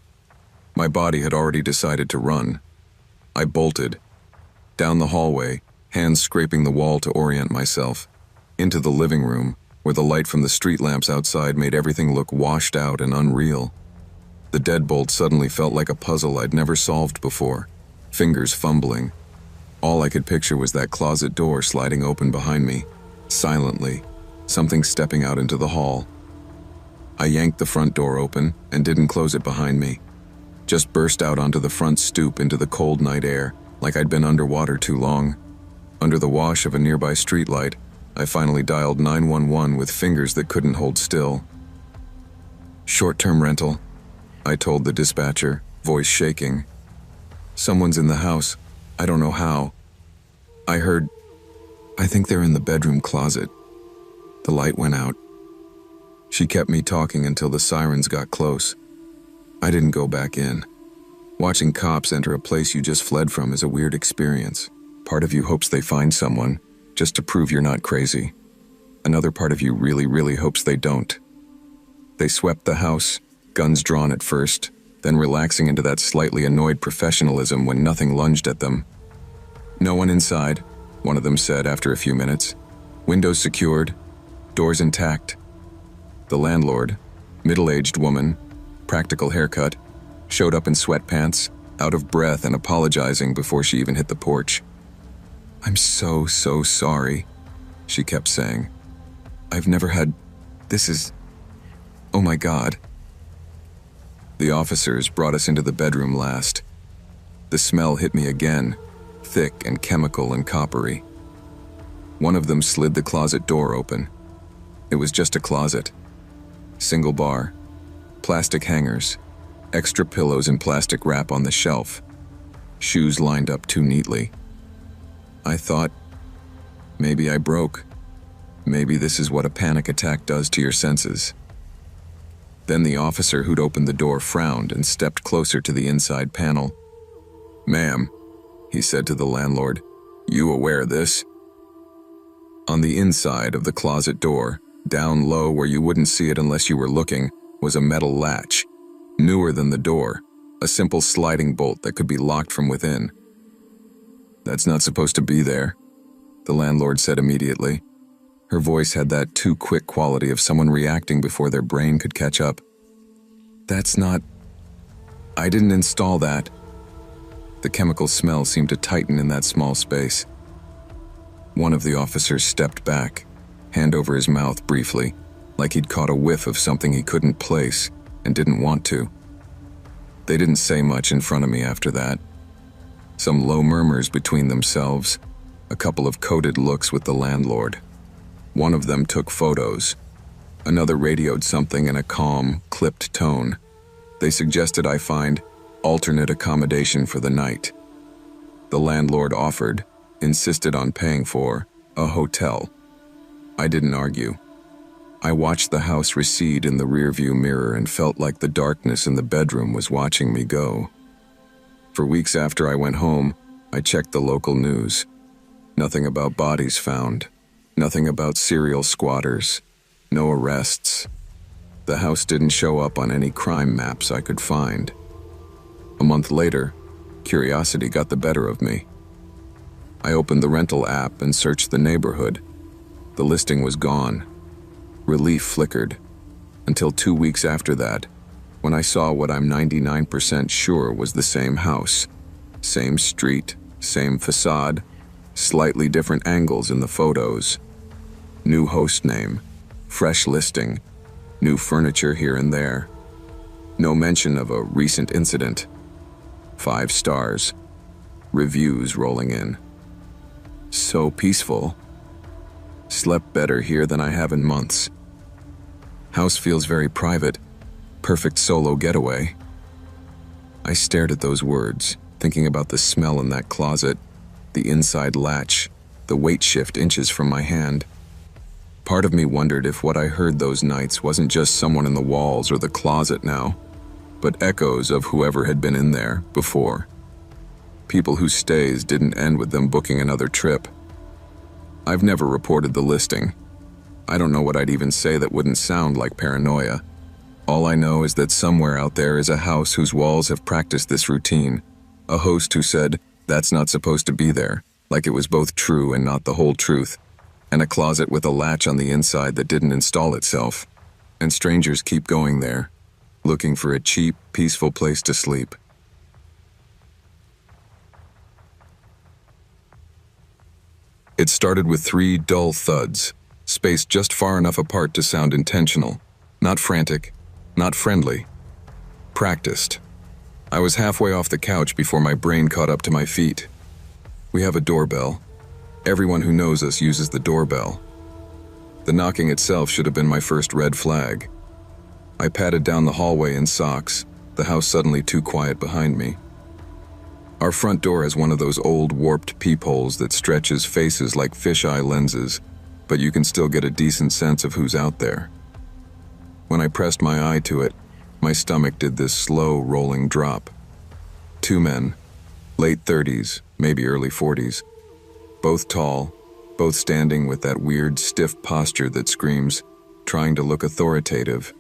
My body had already decided to run. I bolted. Down the hallway, hands scraping the wall to orient myself. Into the living room, where the light from the street lamps outside made everything look washed out and unreal. The deadbolt suddenly felt like a puzzle I'd never solved before, fingers fumbling. All I could picture was that closet door sliding open behind me, silently, something stepping out into the hall. I yanked the front door open and didn't close it behind me. Just burst out onto the front stoop into the cold night air, like I'd been underwater too long. Under the wash of a nearby streetlight, I finally dialed 911 with fingers that couldn't hold still. "Short-term rental," I told the dispatcher, voice shaking. "Someone's in the house. I don't know how. I think they're in the bedroom closet." The light went out. She kept me talking until the sirens got close. I didn't go back in. Watching cops enter a place you just fled from is a weird experience. Part of you hopes they find someone, just to prove you're not crazy. Another part of you really, really hopes they don't. They swept the house, guns drawn at first, then relaxing into that slightly annoyed professionalism when nothing lunged at them. "No one inside," one of them said after a few minutes. "Windows secured, doors intact." The landlord, middle-aged woman, practical haircut, showed up in sweatpants, out of breath and apologizing before she even hit the porch. "I'm so sorry," she kept saying. "I've never had... This is... Oh my God." The officers brought us into the bedroom last. The smell hit me again, thick and chemical and coppery. One of them slid the closet door open. It was just a closet. Single bar, plastic hangers, extra pillows and plastic wrap on the shelf, shoes lined up too neatly. I thought, maybe I broke. Maybe this is what a panic attack does to your senses. Then the officer who'd opened the door frowned and stepped closer to the inside panel. "Ma'am," he said to the landlord, "you aware of this?" On the inside of the closet door, down low where you wouldn't see it unless you were looking, was a metal latch, newer than the door, a simple sliding bolt that could be locked from within. "That's not supposed to be there," the landlord said immediately. Her voice had that too quick quality of someone reacting before their brain could catch up. "That's not..." I didn't install that. The chemical smell seemed to tighten in that small space. One of the officers stepped back, hand over his mouth briefly, like he'd caught a whiff of something he couldn't place and didn't want to. They didn't say much in front of me after that. Some low murmurs between themselves, a couple of coded looks with the landlord. One of them took photos. Another radioed something in a calm, clipped tone. They suggested I find alternate accommodation for the night. The landlord offered, insisted on paying for, a hotel. I didn't argue. I watched the house recede in the rearview mirror and felt like the darkness in the bedroom was watching me go. For weeks after I went home, I checked the local news. Nothing about bodies found. Nothing about serial squatters. No arrests. The house didn't show up on any crime maps I could find. A month later, curiosity got the better of me. I opened the rental app and searched the neighborhood. The listing was gone. Relief flickered, until 2 weeks after that, when I saw what I'm 99% sure was the same house. Same street, same facade, slightly different angles in the photos. New host name, fresh listing, new furniture here and there. No mention of a recent incident. 5 stars. Reviews rolling in. So peaceful. Slept better here than I have in months. House feels very private. Perfect solo getaway. I stared at those words, thinking about the smell in that closet, the inside latch, the weight shift inches from my hand. Part of me wondered if what I heard those nights wasn't just someone in the walls or the closet now, but echoes of whoever had been in there before. People whose stays didn't end with them booking another trip. I've never reported the listing. I don't know what I'd even say that wouldn't sound like paranoia. All I know is that somewhere out there is a house whose walls have practiced this routine. A host who said, "That's not supposed to be there," like it was both true and not the whole truth. And a closet with a latch on the inside that didn't install itself. And strangers keep going there, looking for a cheap, peaceful place to sleep. It started with 3 dull thuds, spaced just far enough apart to sound intentional, not frantic, not friendly. Practiced. I was halfway off the couch before my brain caught up to my feet. We have a doorbell. Everyone who knows us uses the doorbell. The knocking itself should have been my first red flag. I padded down the hallway in socks, the house suddenly too quiet behind me. Our front door has one of those old warped peepholes that stretches faces like fisheye lenses, but you can still get a decent sense of who's out there. When I pressed my eye to it, my stomach did this slow rolling drop. 2 men, late 30s, maybe early 40s, both tall, both standing with that weird stiff posture that screams, trying to look authoritative.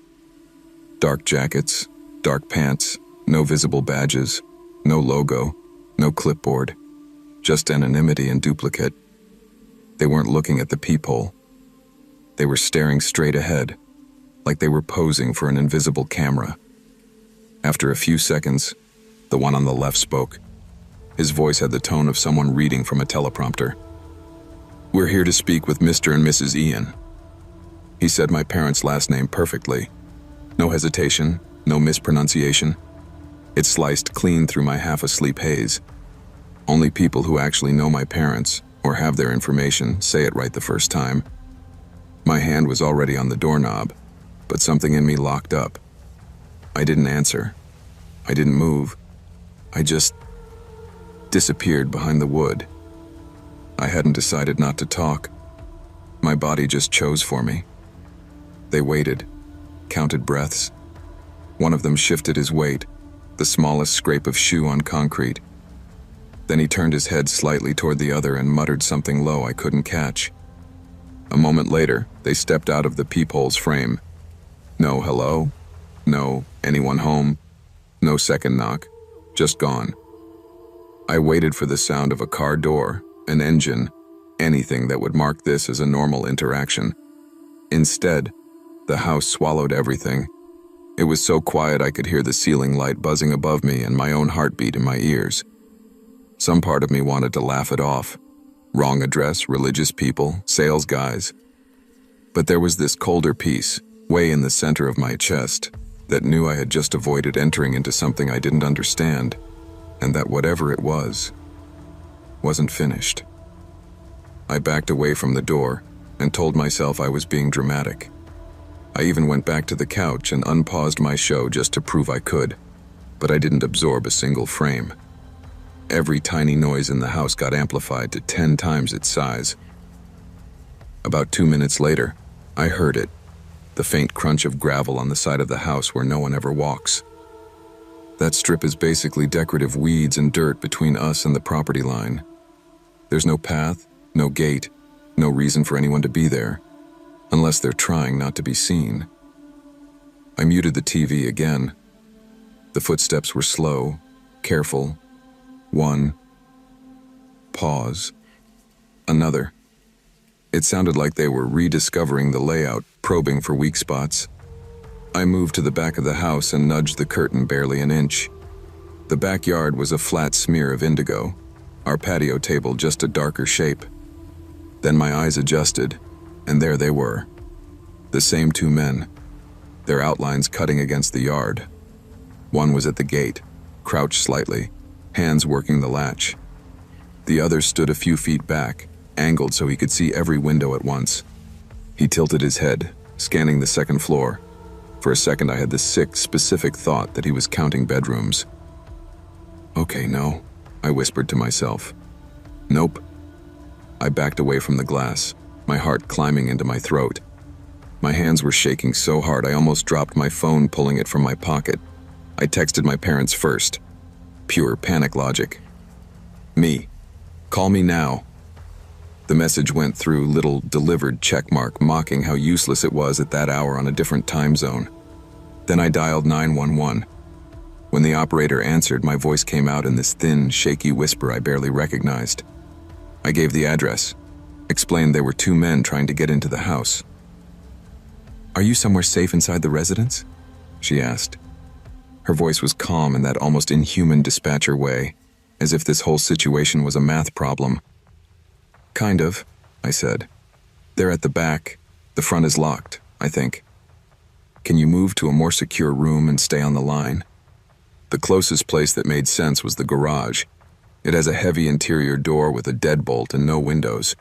Dark jackets, dark pants, no visible badges, no logo, no clipboard, just anonymity and duplicate. They weren't looking at the peephole. They were staring straight ahead, like they were posing for an invisible camera. After a few seconds, the one on the left spoke. His voice had the tone of someone reading from a teleprompter. "We're here to speak with Mr. and Mrs. Ian." He said my parents' last name perfectly. No hesitation, no mispronunciation. It sliced clean through my half-asleep haze. Only people who actually know my parents, or have their information, say it right the first time. My hand was already on the doorknob, but something in me locked up. I didn't answer. I didn't move. I just disappeared behind the wood. I hadn't decided not to talk. My body just chose for me. They waited, counted breaths. One of them shifted his weight, the smallest scrape of shoe on concrete. Then he turned his head slightly toward the other and muttered something low I couldn't catch. A moment later, they stepped out of the peephole's frame. No hello, no anyone home, no second knock, just gone. I waited for the sound of a car door, an engine, anything that would mark this as a normal interaction. Instead, the house swallowed everything. It was so quiet I could hear the ceiling light buzzing above me and my own heartbeat in my ears. Some part of me wanted to laugh it off. Wrong address, religious people, sales guys. But there was this colder piece, way in the center of my chest, that knew I had just avoided entering into something I didn't understand, and that whatever it was, wasn't finished. I backed away from the door and told myself I was being dramatic. I even went back to the couch and unpaused my show just to prove I could, but I didn't absorb a single frame. Every tiny noise in the house got amplified to 10 times its size. About 2 minutes later, I heard it, the faint crunch of gravel on the side of the house where no one ever walks. That strip is basically decorative weeds and dirt between us and the property line. There's no path, no gate, no reason for anyone to be there, unless they're trying not to be seen. I muted the TV again. The footsteps were slow, careful. One. Pause. Another. It sounded like they were rediscovering the layout, probing for weak spots. I moved to the back of the house and nudged the curtain barely an inch. The backyard was a flat smear of indigo, our patio table just a darker shape. Then my eyes adjusted, and there they were. The same two men, their outlines cutting against the yard. One was at the gate, crouched slightly, hands working the latch. The other stood a few feet back, angled so he could see every window at once. He tilted his head, scanning the second floor. For a second I had the sick, specific thought that he was counting bedrooms. Okay, no, I whispered to myself. Nope. I backed away from the glass, my heart climbing into my throat. My hands were shaking so hard I almost dropped my phone, pulling it from my pocket. I texted my parents first. Pure panic logic. Me. Call me now. The message went through, little delivered checkmark, mocking how useless it was at that hour on a different time zone. Then I dialed 911. When the operator answered, my voice came out in this thin, shaky whisper I barely recognized. I gave the address, explained there were two men trying to get into the house. Are you somewhere safe inside the residence? She asked. Her voice was calm in that almost inhuman dispatcher way, as if this whole situation was a math problem. Kind of, I said. They're at the back. The front is locked, I think. Can you move to a more secure room and stay on the line? The closest place that made sense was the garage. It has a heavy interior door with a deadbolt and no windows.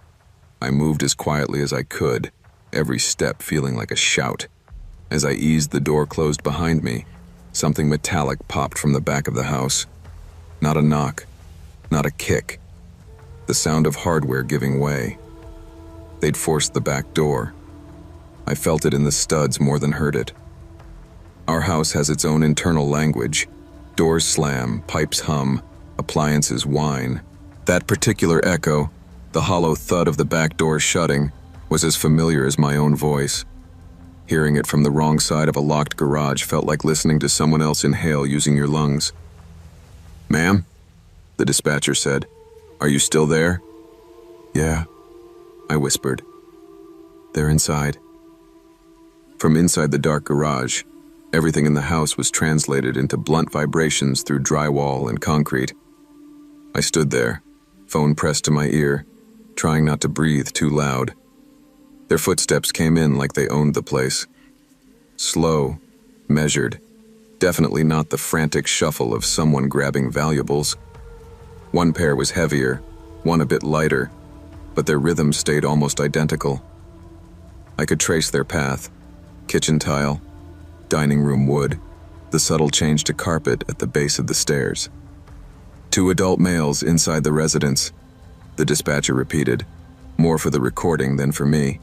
I moved as quietly as I could, every step feeling like a shout. As I eased the door closed behind me, something metallic popped from the back of the house. Not a knock, not a kick. The sound of hardware giving way. They'd forced the back door. I felt it in the studs more than heard it. Our house has its own internal language. Doors slam, pipes hum, appliances whine. That particular echo, the hollow thud of the back door shutting, was as familiar as my own voice. Hearing it from the wrong side of a locked garage felt like listening to someone else inhale using your lungs. Ma'am? The dispatcher said. Are you still there? Yeah, I whispered. They're inside. From inside the dark garage, everything in the house was translated into blunt vibrations through drywall and concrete. I stood there, phone pressed to my ear, trying not to breathe too loud. Their footsteps came in like they owned the place. Slow, measured, definitely not the frantic shuffle of someone grabbing valuables. One pair was heavier, one a bit lighter, but their rhythm stayed almost identical. I could trace their path: kitchen tile, dining room wood, the subtle change to carpet at the base of the stairs. 2 adult males inside the residence, the dispatcher repeated, more for the recording than for me.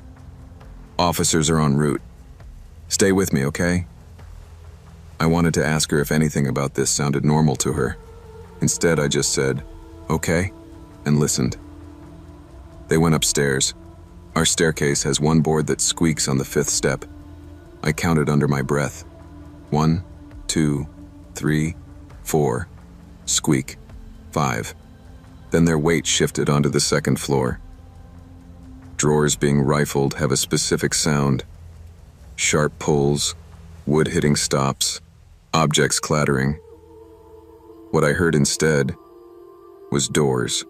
Officers are en route. Stay with me, okay? I wanted to ask her if anything about this sounded normal to her. Instead, I just said, okay, and listened. They went upstairs. Our staircase has one board that squeaks on the 5th step. I counted under my breath. 1, 2, 3, 4. Squeak. 5. Then their weight shifted onto the 2nd floor. Drawers being rifled have a specific sound. Sharp pulls, wood hitting stops, objects clattering. What I heard instead was doors.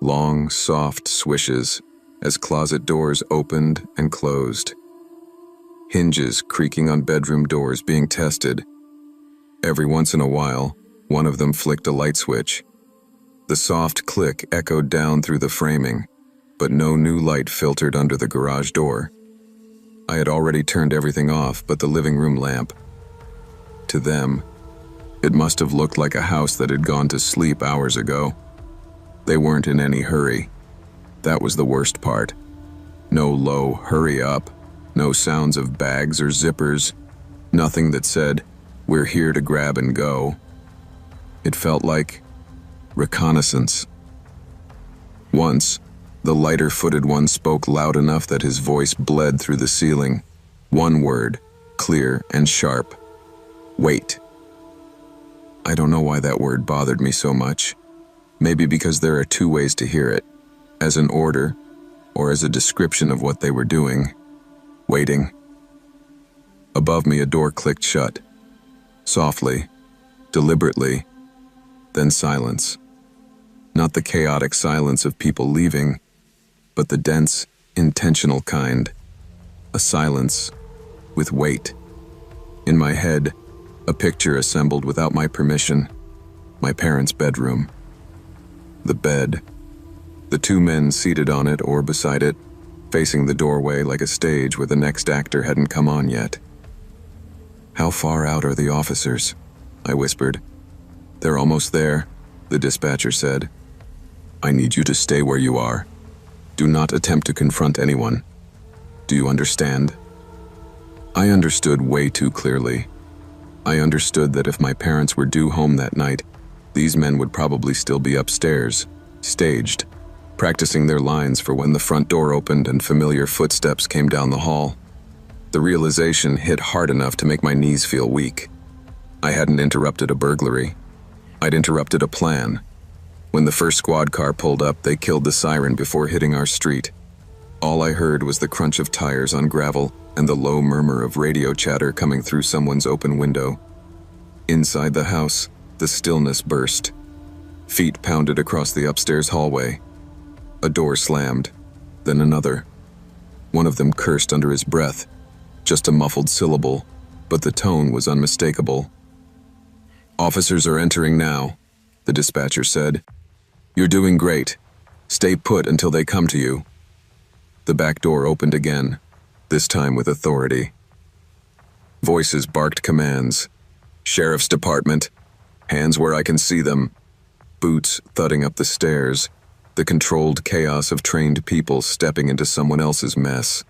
Long, soft swishes as closet doors opened and closed. Hinges creaking on bedroom doors being tested. Every once in a while, one of them flicked a light switch. The soft click echoed down through the framing, but no new light filtered under the garage door. I had already turned everything off but the living room lamp. To them, it must have looked like a house that had gone to sleep hours ago. They weren't in any hurry. That was the worst part. No low "hurry up," no sounds of bags or zippers, nothing that said, "We're here to grab and go." It felt like reconnaissance. Once, the lighter-footed one spoke loud enough that his voice bled through the ceiling. One word, clear and sharp. Wait. I don't know why that word bothered me so much. Maybe because there are two ways to hear it, as an order or as a description of what they were doing. Waiting. Above me, a door clicked shut. Softly, deliberately, then silence. Not the chaotic silence of people leaving, but the dense, intentional kind. A silence with weight. In my head, a picture assembled without my permission. My parents' bedroom. The bed. The two men seated on it or beside it, facing the doorway like a stage where the next actor hadn't come on yet. "How far out are the officers?" I whispered. "They're almost there," the dispatcher said. "I need you to stay where you are. Do not attempt to confront anyone. Do you understand?" I understood way too clearly. I understood that if my parents were due home that night, these men would probably still be upstairs, staged, practicing their lines for when the front door opened and familiar footsteps came down the hall. The realization hit hard enough to make my knees feel weak. I hadn't interrupted a burglary. I'd interrupted a plan. When the first squad car pulled up, they killed the siren before hitting our street. All I heard was the crunch of tires on gravel and the low murmur of radio chatter coming through someone's open window. Inside the house, the stillness burst. Feet pounded across the upstairs hallway. A door slammed, then another. One of them cursed under his breath, just a muffled syllable, but the tone was unmistakable. "Officers are entering now," the dispatcher said. "You're doing great. Stay put until they come to you." The back door opened again, this time with authority. Voices barked commands. "Sheriff's Department. Hands where I can see them." Boots thudding up the stairs, the controlled chaos of trained people stepping into someone else's mess.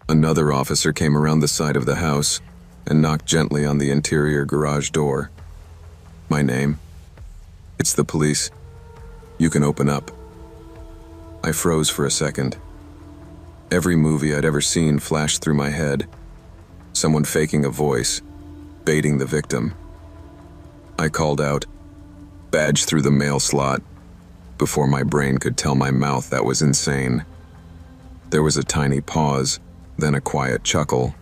Another officer came around the side of the house and knocked gently on the interior garage door. "My name?" "It's the police. You can open up." I froze for a second. Every movie I'd ever seen flashed through my head. Someone faking a voice, baiting the victim. I called out, "Badge through the mail slot," before my brain could tell my mouth that was insane. There was a tiny pause, then a quiet chuckle.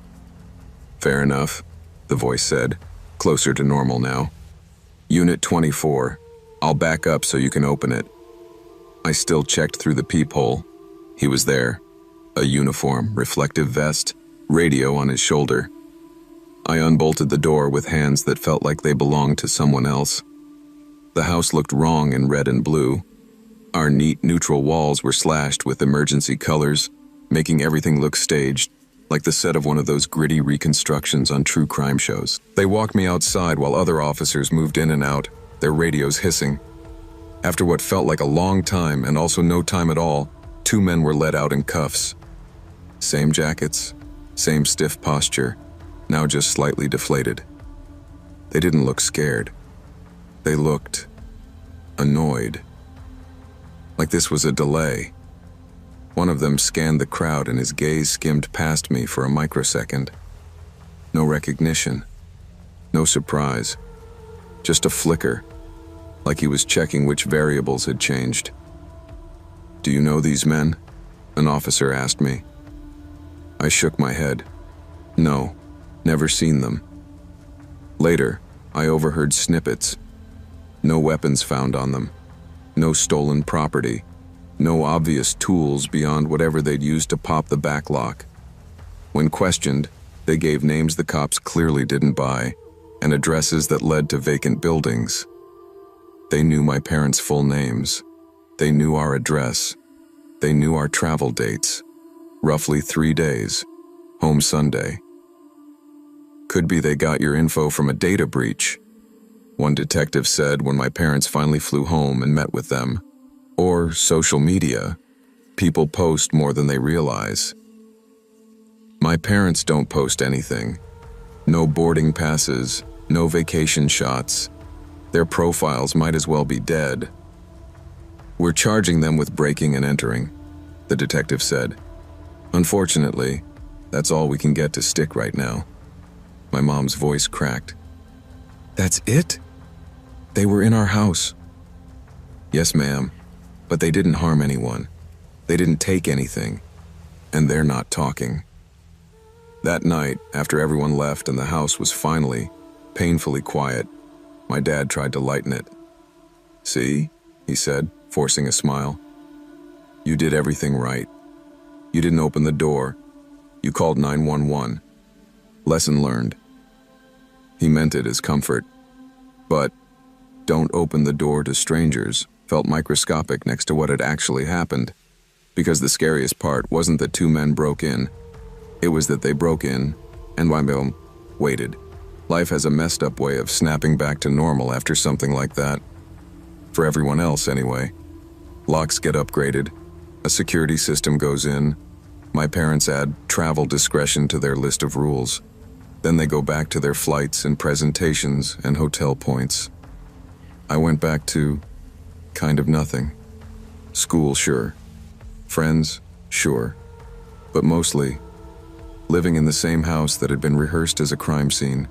"Fair enough," the voice said, closer to normal now. "Unit 24. I'll back up so you can open it." I still checked through the peephole. He was there. A uniform, reflective vest, radio on his shoulder. I unbolted the door with hands that felt like they belonged to someone else. The house looked wrong in red and blue. Our neat, neutral walls were slashed with emergency colors, making everything look staged, like the set of one of those gritty reconstructions on true crime shows. They walked me outside while other officers moved in and out, their radios hissing. After what felt like a long time and also no time at all, 2 men were let out in cuffs. Same jackets, same stiff posture, now just slightly deflated. They didn't look scared. They looked annoyed. Like this was a delay. One of them scanned the crowd and his gaze skimmed past me for a microsecond. No recognition. No surprise. Just a flicker, like he was checking which variables had changed. "Do you know these men?" an officer asked me. I shook my head. "No, Never seen them. Later, I overheard snippets. No weapons found on them. No stolen property. No obvious tools beyond whatever they'd used to pop the back lock. When questioned, they gave names the cops clearly didn't buy, and addresses that led to vacant buildings. They knew my parents' full names. They knew our address. They knew our travel dates. Roughly 3 days. Home Sunday. Could be they got your info from a data breach, one detective said when my parents finally flew home and met with them. Or social media. People post more than they realize. My parents don't post anything. No boarding passes, no vacation shots. Their profiles might as well be dead. We're charging them with breaking and entering, the detective said. Unfortunately, that's all we can get to stick right now. My mom's voice cracked. That's it? They were in our house. Yes, ma'am, but they didn't harm anyone. They didn't take anything, and they're not talking. That night, after everyone left and the house was finally, painfully quiet, my dad tried to lighten it. See, he said, forcing a smile. You did everything right. You didn't open the door. You called 911. Lesson learned. He meant it as comfort. But don't open the door to strangers felt microscopic next to what had actually happened, because the scariest part wasn't that 2 men broke in. It was that they broke in and waited. Life has a messed up way of snapping back to normal after something like that. For everyone else, anyway. Locks get upgraded. A security system goes in. My parents add travel discretion to their list of rules. Then they go back to their flights and presentations and hotel points. I went back to kind of nothing. School, sure. Friends, sure. But mostly, living in the same house that had been rehearsed as a crime scene.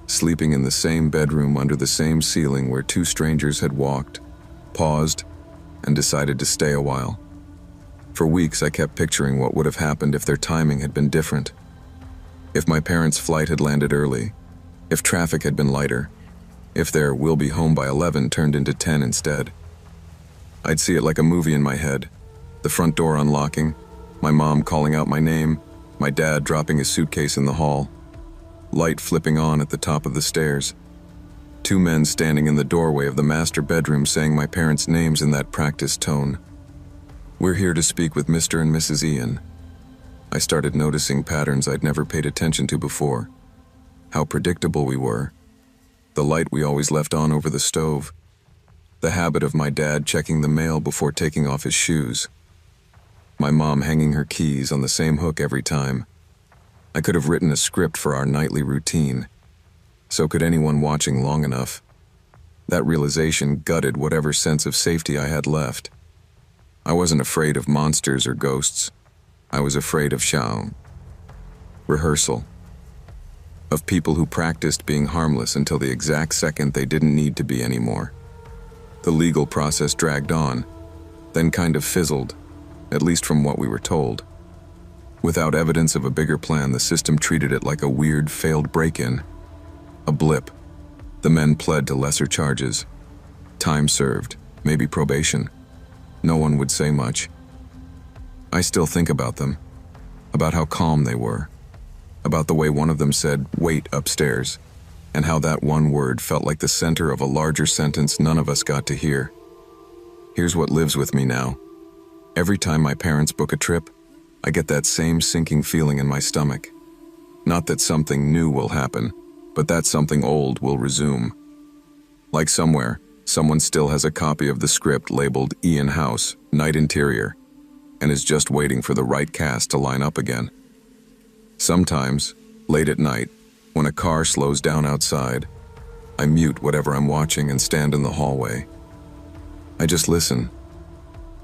Sleeping in the same bedroom under the same ceiling where 2 strangers had walked, paused, and decided to stay a while. For weeks, I kept picturing what would have happened if their timing had been different. If my parents' flight had landed early, if traffic had been lighter, if their "we'll be home by 11" turned into 10 instead. I'd see it like a movie in my head. The front door unlocking, my mom calling out my name, my dad dropping his suitcase in the hall, light flipping on at the top of the stairs, 2 men standing in the doorway of the master bedroom saying my parents' names in that practiced tone. We're here to speak with Mr. and Mrs. Ian. I started noticing patterns I'd never paid attention to before. How predictable we were. The light we always left on over the stove. The habit of my dad checking the mail before taking off his shoes. My mom hanging her keys on the same hook every time. I could have written a script for our nightly routine. So could anyone watching long enough. That realization gutted whatever sense of safety I had left. I wasn't afraid of monsters or ghosts. I was afraid of rehearsal. Of people who practiced being harmless until the exact second they didn't need to be anymore. The legal process dragged on, then kind of fizzled, at least from what we were told. Without evidence of a bigger plan, the system treated it like a weird, failed break-in. A blip. The men pled to lesser charges. Time served, maybe probation. No one would say much. I still think about them, about how calm they were, about the way one of them said, "Wait," upstairs, and how that one word felt like the center of a larger sentence none of us got to hear. Here's what lives with me now. Every time my parents book a trip, I get that same sinking feeling in my stomach. Not that something new will happen, but that something old will resume. Like somewhere, someone still has a copy of the script labeled Ian House, Night Interior, and is just waiting for the right cast to line up again. Sometimes, late at night, when a car slows down outside, I mute whatever I'm watching and stand in the hallway. I just listen.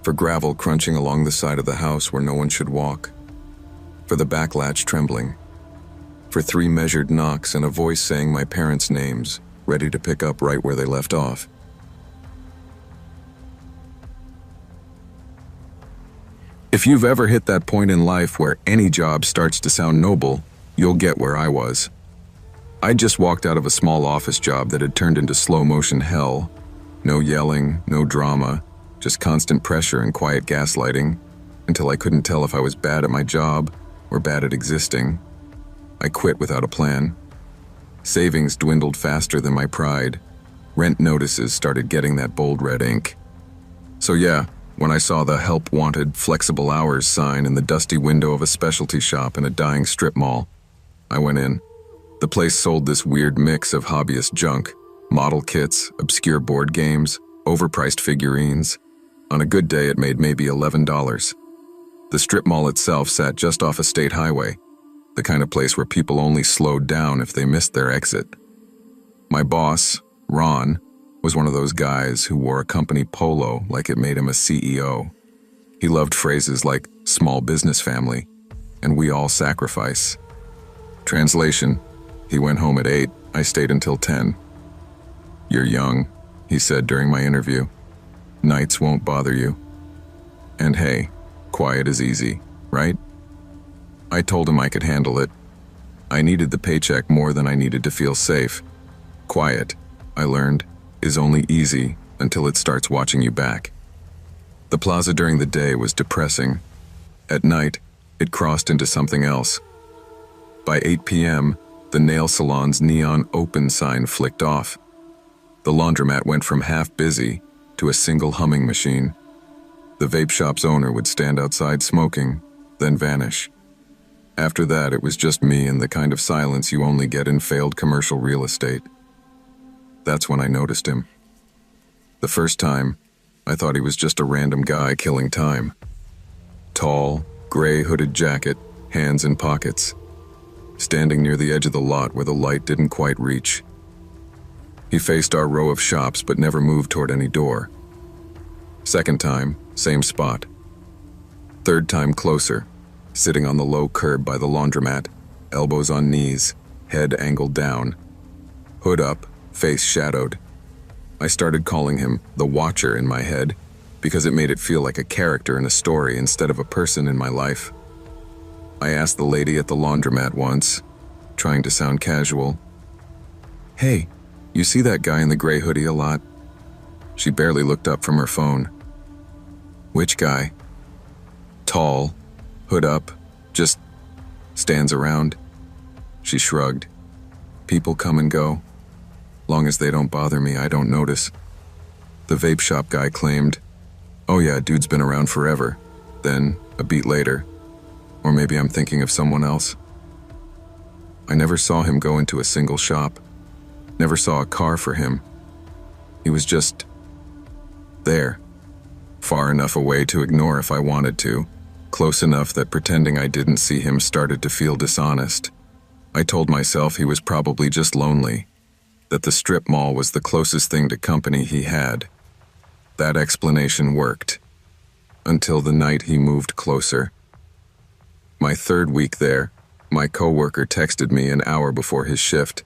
For gravel crunching along the side of the house where no one should walk. For the back latch trembling. For 3 measured knocks and a voice saying my parents' names, ready to pick up right where they left off. If you've ever hit that point in life where any job starts to sound noble, You'll get where I was. I'd just walked out of a small office job that had turned into slow-motion hell. No yelling, no drama, just constant pressure and quiet gaslighting, until I couldn't tell if I was bad at my job or bad at existing. I quit without a plan. Savings dwindled faster than my pride. Rent notices started getting that bold red ink. So yeah, when I saw the help wanted flexible hours sign in the dusty window of a specialty shop in a dying strip mall, I went in. The place sold this weird mix of hobbyist junk, model kits, obscure board games, overpriced figurines. On a good day, it made maybe $11. The strip mall itself sat just off a state highway, the kind of place where people only slowed down if they missed their exit. My boss, Ron, was one of those guys who wore a company polo like it made him a CEO. He loved phrases like small business family and we all sacrifice. Translation: he went home at 8, I stayed until 10. You're young, he said during my interview. Nights won't bother you. And hey, quiet is easy, right? I told him I could handle it. I needed the paycheck more than I needed to feel safe. Quiet, I learned, is only easy until it starts watching you back. The plaza during the day was depressing. At night, it crossed into something else. By 8 p.m., the nail salon's neon open sign flicked off. The laundromat went from half busy to a single humming machine. The vape shop's owner would stand outside smoking, then vanish. After that, it was just me and the kind of silence you only get in failed commercial real estate. That's when I noticed him. The first time, I thought he was just a random guy killing time. Tall, gray hooded jacket, hands in pockets, standing near the edge of the lot where the light didn't quite reach. He faced our row of shops but never moved toward any door. Second time, same spot. Third time closer, sitting on the low curb by the laundromat, elbows on knees, head angled down. Hood up, face shadowed. I started calling him the Watcher in my head because it made it feel like a character in a story instead of a person in my life. I asked the lady at the laundromat once, trying to sound casual, "Hey, you see that guy in the gray hoodie a lot?" She barely looked up from her phone. "Which guy?" "Tall, hood up, just stands around." She shrugged. "People come and go. Long as they don't bother me, I don't notice." The vape shop guy claimed, "Oh yeah, dude's been around forever." Then, a beat later, "Or maybe I'm thinking of someone else." I never saw him go into a single shop. Never saw a car for him. He was just there. Far enough away to ignore if I wanted to. Close enough that pretending I didn't see him started to feel dishonest. I told myself he was probably just lonely. That the strip mall was the closest thing to company he had. That explanation worked. Until the night he moved closer. My third week there, my coworker texted me an hour before his shift.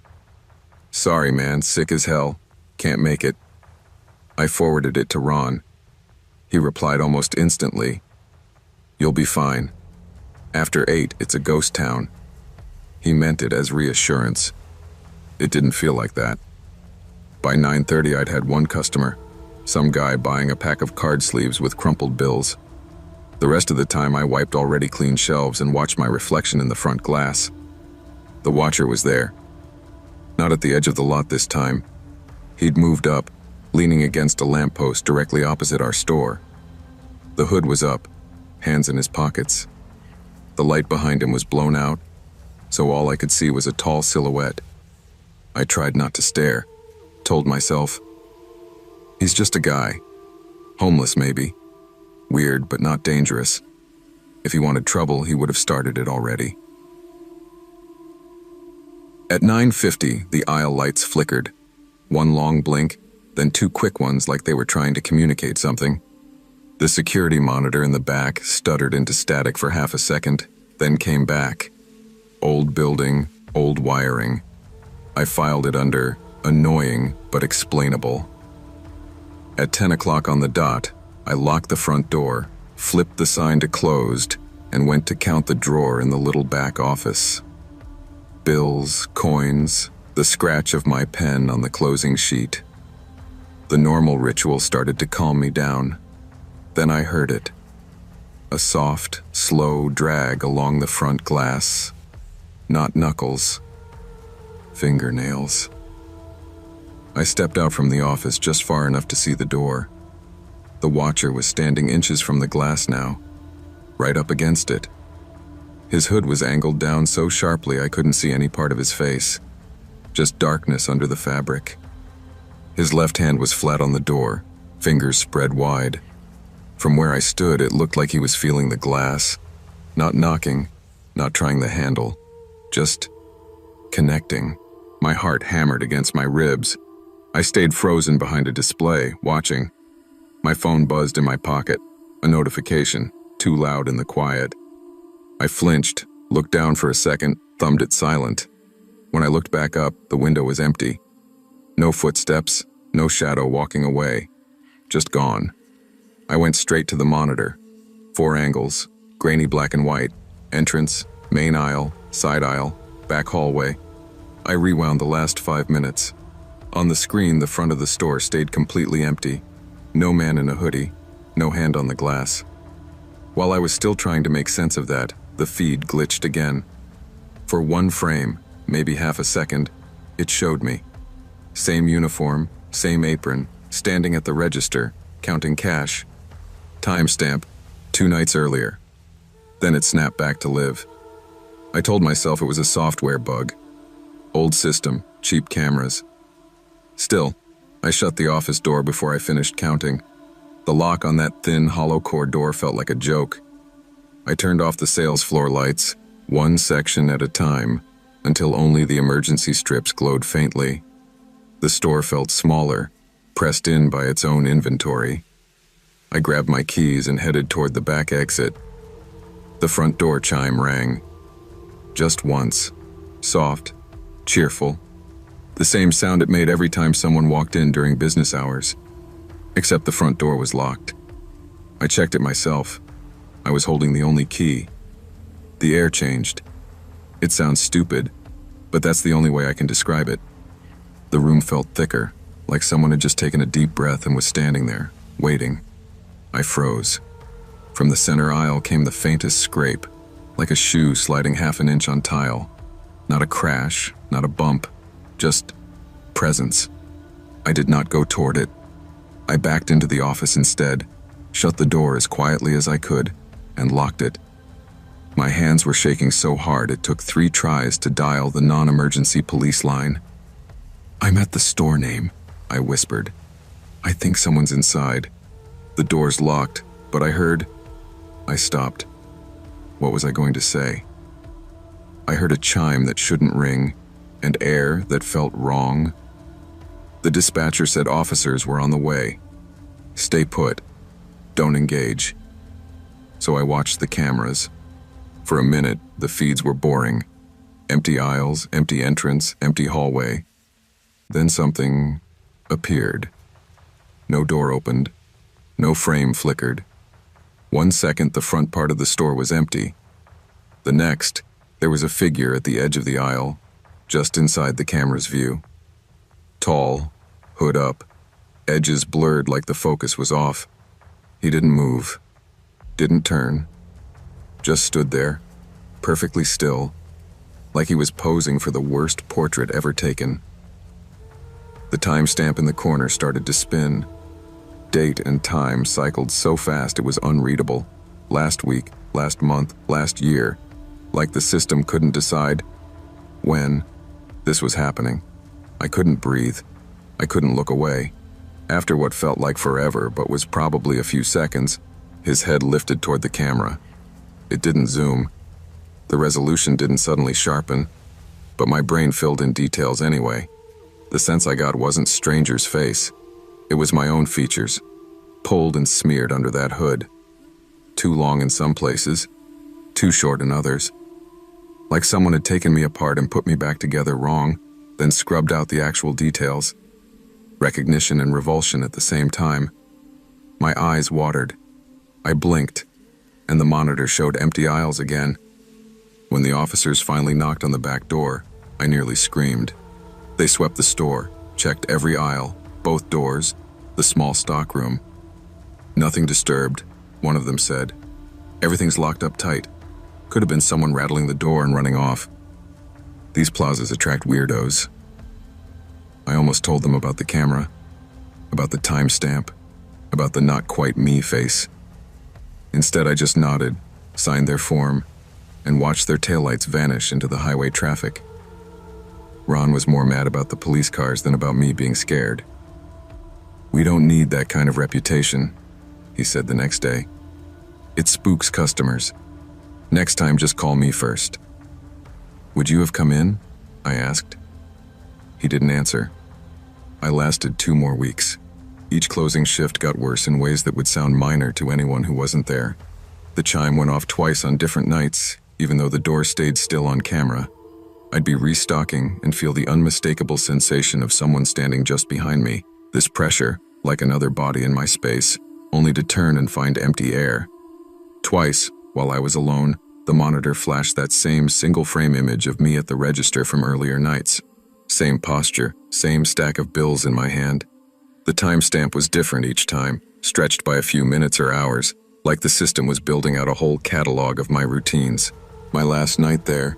"Sorry man, sick as hell. Can't make it." I forwarded it to Ron. He replied almost instantly, "You'll be fine. After 8, it's a ghost town." He meant it as reassurance. It didn't feel like that. By 9:30, I'd had one customer, some guy buying a pack of card sleeves with crumpled bills. The rest of the time, I wiped already clean shelves and watched my reflection in the front glass. The Watcher was there. Not at the edge of the lot this time. He'd moved up, leaning against a lamppost directly opposite our store. The hood was up, hands in his pockets. The light behind him was blown out, so all I could see was a tall silhouette. I tried not to stare, told myself, "He's just a guy. Homeless maybe. Weird but not dangerous. If he wanted trouble, he would have started it already." At 9:50, the aisle lights flickered. One long blink, then 2 quick ones like they were trying to communicate something. The security monitor in the back stuttered into static for half a second, then came back. Old building, old wiring. I filed it under annoying but explainable. At 10 o'clock on the dot, I locked the front door, flipped the sign to closed, and went to count the drawer in the little back office. Bills, coins, the scratch of my pen on the closing sheet. The normal ritual started to calm me down. Then I heard it. A soft, slow drag along the front glass. Not knuckles. Fingernails. I stepped out from the office just far enough to see the door. The watcher was standing inches from the glass now, right up against it. His hood was angled down so sharply I couldn't see any part of his face, just darkness under the fabric. His left hand was flat on the door, fingers spread wide. From where I stood, it looked like he was feeling the glass, not knocking, not trying the handle, just connecting. My heart hammered against my ribs. I stayed frozen behind a display, watching. My phone buzzed in my pocket, a notification, too loud in the quiet. I flinched, looked down for a second, thumbed it silent. When I looked back up, the window was empty. No footsteps, no shadow walking away. Just gone. I went straight to the monitor. 4 angles, grainy black and white, entrance, main aisle, side aisle, back hallway. I rewound the last 5 minutes. On the screen, the front of the store stayed completely empty. No man in a hoodie, no hand on the glass. While I was still trying to make sense of that, the feed glitched again. For 1 frame, maybe half a second, it showed me. Same uniform, same apron, standing at the register, counting cash. Timestamp, 2 nights earlier. Then it snapped back to live. I told myself it was a software bug. Old system, cheap cameras. Still, I shut the office door before I finished counting. The lock on that thin, hollow core door felt like a joke. I turned off the sales floor lights, 1 section at a time, until only the emergency strips glowed faintly. The store felt smaller, pressed in by its own inventory. I grabbed my keys and headed toward the back exit. The front door chime rang. Just once. Soft, cheerful. The same sound it made every time someone walked in during business hours. Except the front door was locked. I checked it myself. I was holding the only key. The air changed. It sounds stupid, but that's the only way I can describe it. The room felt thicker, like someone had just taken a deep breath and was standing there, waiting. I froze. From the center aisle came the faintest scrape, like a shoe sliding half an inch on tile. Not a crash, not a bump, just presence. I did not go toward it. I backed into the office instead, shut the door as quietly as I could, and locked it. My hands were shaking so hard it took 3 tries to dial the non-emergency police line. "I'm at the store name," I whispered. "I think someone's inside." The door's locked, but I heard... I stopped. What was I going to say? I heard a chime that shouldn't ring, and air that felt wrong. The dispatcher said officers were on the way. Stay put. Don't engage. So I watched the cameras. For a minute, the feeds were boring. Empty aisles, empty entrance, empty hallway. Then something appeared. No door opened. No frame flickered. 1 second, the front part of the store was empty. The next, there was a figure at the edge of the aisle, just inside the camera's view. Tall, hood up, edges blurred like the focus was off. He didn't move, didn't turn, just stood there, perfectly still, like he was posing for the worst portrait ever taken. The timestamp in the corner started to spin. Date and time cycled so fast it was unreadable. Last week, last month, last year, like the system couldn't decide when this was happening. I couldn't breathe. I couldn't look away. After what felt like forever, but was probably a few seconds, his head lifted toward the camera. It didn't zoom. The resolution didn't suddenly sharpen, but my brain filled in details anyway. The sense I got wasn't stranger's face. It was my own features, pulled and smeared under that hood. Too long in some places, too short in others. Like someone had taken me apart and put me back together wrong, then scrubbed out the actual details. Recognition and revulsion at the same time. My eyes watered. I blinked, and the monitor showed empty aisles again. When the officers finally knocked on the back door, I nearly screamed. They swept the store, checked every aisle, both doors, the small stockroom. Nothing disturbed, one of them said. Everything's locked up tight. Could have been someone rattling the door and running off. These plazas attract weirdos. I almost told them about the camera, about the timestamp, about the not quite me face. Instead, I just nodded, signed their form, and watched their taillights vanish into the highway traffic. Ron was more mad about the police cars than about me being scared. "We don't need that kind of reputation," he said the next day. "It spooks customers. Next time, just call me first." "Would you have come in?" I asked. He didn't answer. I lasted 2 more weeks. Each closing shift got worse in ways that would sound minor to anyone who wasn't there. The chime went off twice on different nights, even though the door stayed still on camera. I'd be restocking and feel the unmistakable sensation of someone standing just behind me, this pressure, like another body in my space, only to turn and find empty air. Twice, while I was alone, the monitor flashed that same single-frame image of me at the register from earlier nights. Same posture, same stack of bills in my hand. The timestamp was different each time, stretched by a few minutes or hours, like the system was building out a whole catalog of my routines. My last night there,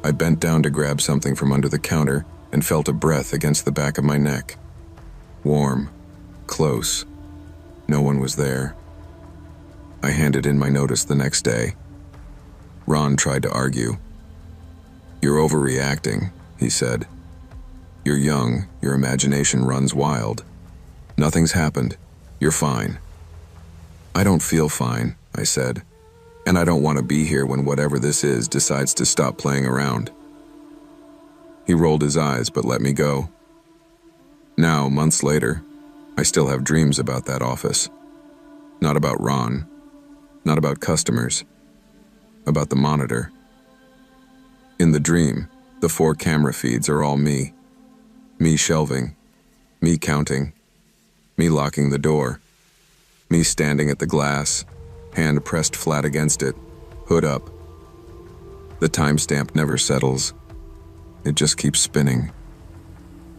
I bent down to grab something from under the counter and felt a breath against the back of my neck. Warm, close. No one was there. I handed in my notice the next day. Ron tried to argue. "You're overreacting," he said. "You're young, your imagination runs wild. Nothing's happened. You're fine." "I don't feel fine," I said, "and I don't want to be here when whatever this is decides to stop playing around." He rolled his eyes but let me go. Now, months later, I still have dreams about that office. Not about Ron, not about customers, about the monitor. In the dream, the 4 camera feeds are all me. Me shelving, me counting, me locking the door, me standing at the glass, hand pressed flat against it, hood up. The timestamp never settles. It just keeps spinning.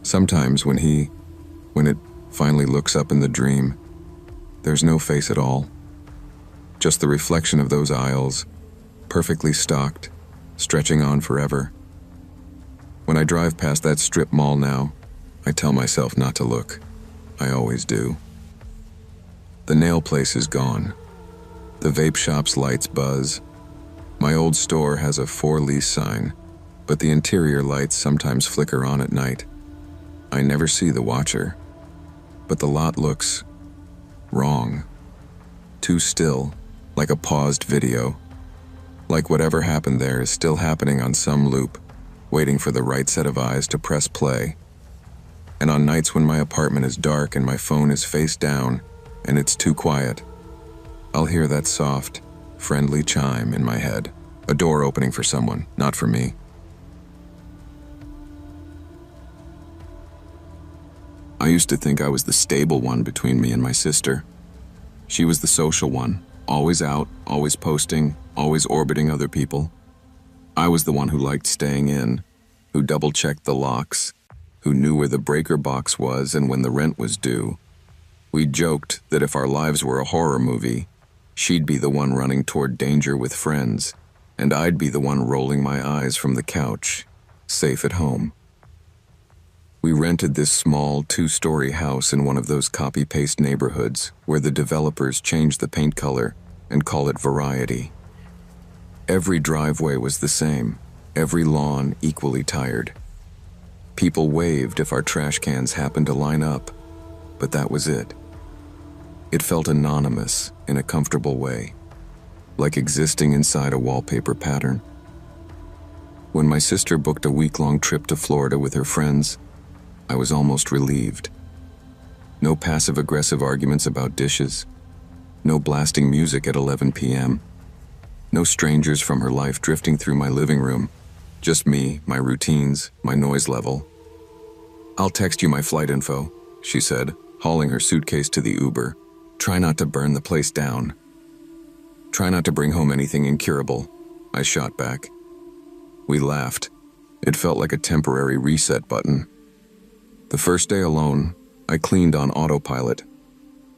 Sometimes when it finally looks up in the dream, there's no face at all. Just the reflection of those aisles, perfectly stocked, stretching on forever. When I drive past that strip mall now, I tell myself not to look. I always do. The nail place is gone. The vape shop's lights buzz. My old store has a for lease sign, but the interior lights sometimes flicker on at night. I never see the watcher, but the lot looks wrong. Too still, like a paused video. Like whatever happened there is still happening on some loop, waiting for the right set of eyes to press play. And on nights when my apartment is dark and my phone is face down and it's too quiet, I'll hear that soft, friendly chime in my head. A door opening for someone, not for me. I used to think I was the stable one between me and my sister. She was the social one, always out, always posting, always orbiting other people. I was the one who liked staying in, who double-checked the locks, who knew where the breaker box was and when the rent was due. We joked that if our lives were a horror movie, she'd be the one running toward danger with friends, and I'd be the one rolling my eyes from the couch, safe at home. We rented this small 2-story house in one of those copy-paste neighborhoods where the developers change the paint color and call it variety. Every driveway was the same, every lawn equally tired. People waved if our trash cans happened to line up, but that was it. It felt anonymous in a comfortable way, like existing inside a wallpaper pattern. When my sister booked a week-long trip to Florida with her friends, I was almost relieved. No passive-aggressive arguments about dishes, no blasting music at 11 p.m., no strangers from her life drifting through my living room, just me, my routines, my noise level. "I'll text you my flight info," she said, hauling her suitcase to the Uber. "Try not to burn the place down." "Try not to bring home anything incurable," I shot back. We laughed. It felt like a temporary reset button. The first day alone, I cleaned on autopilot,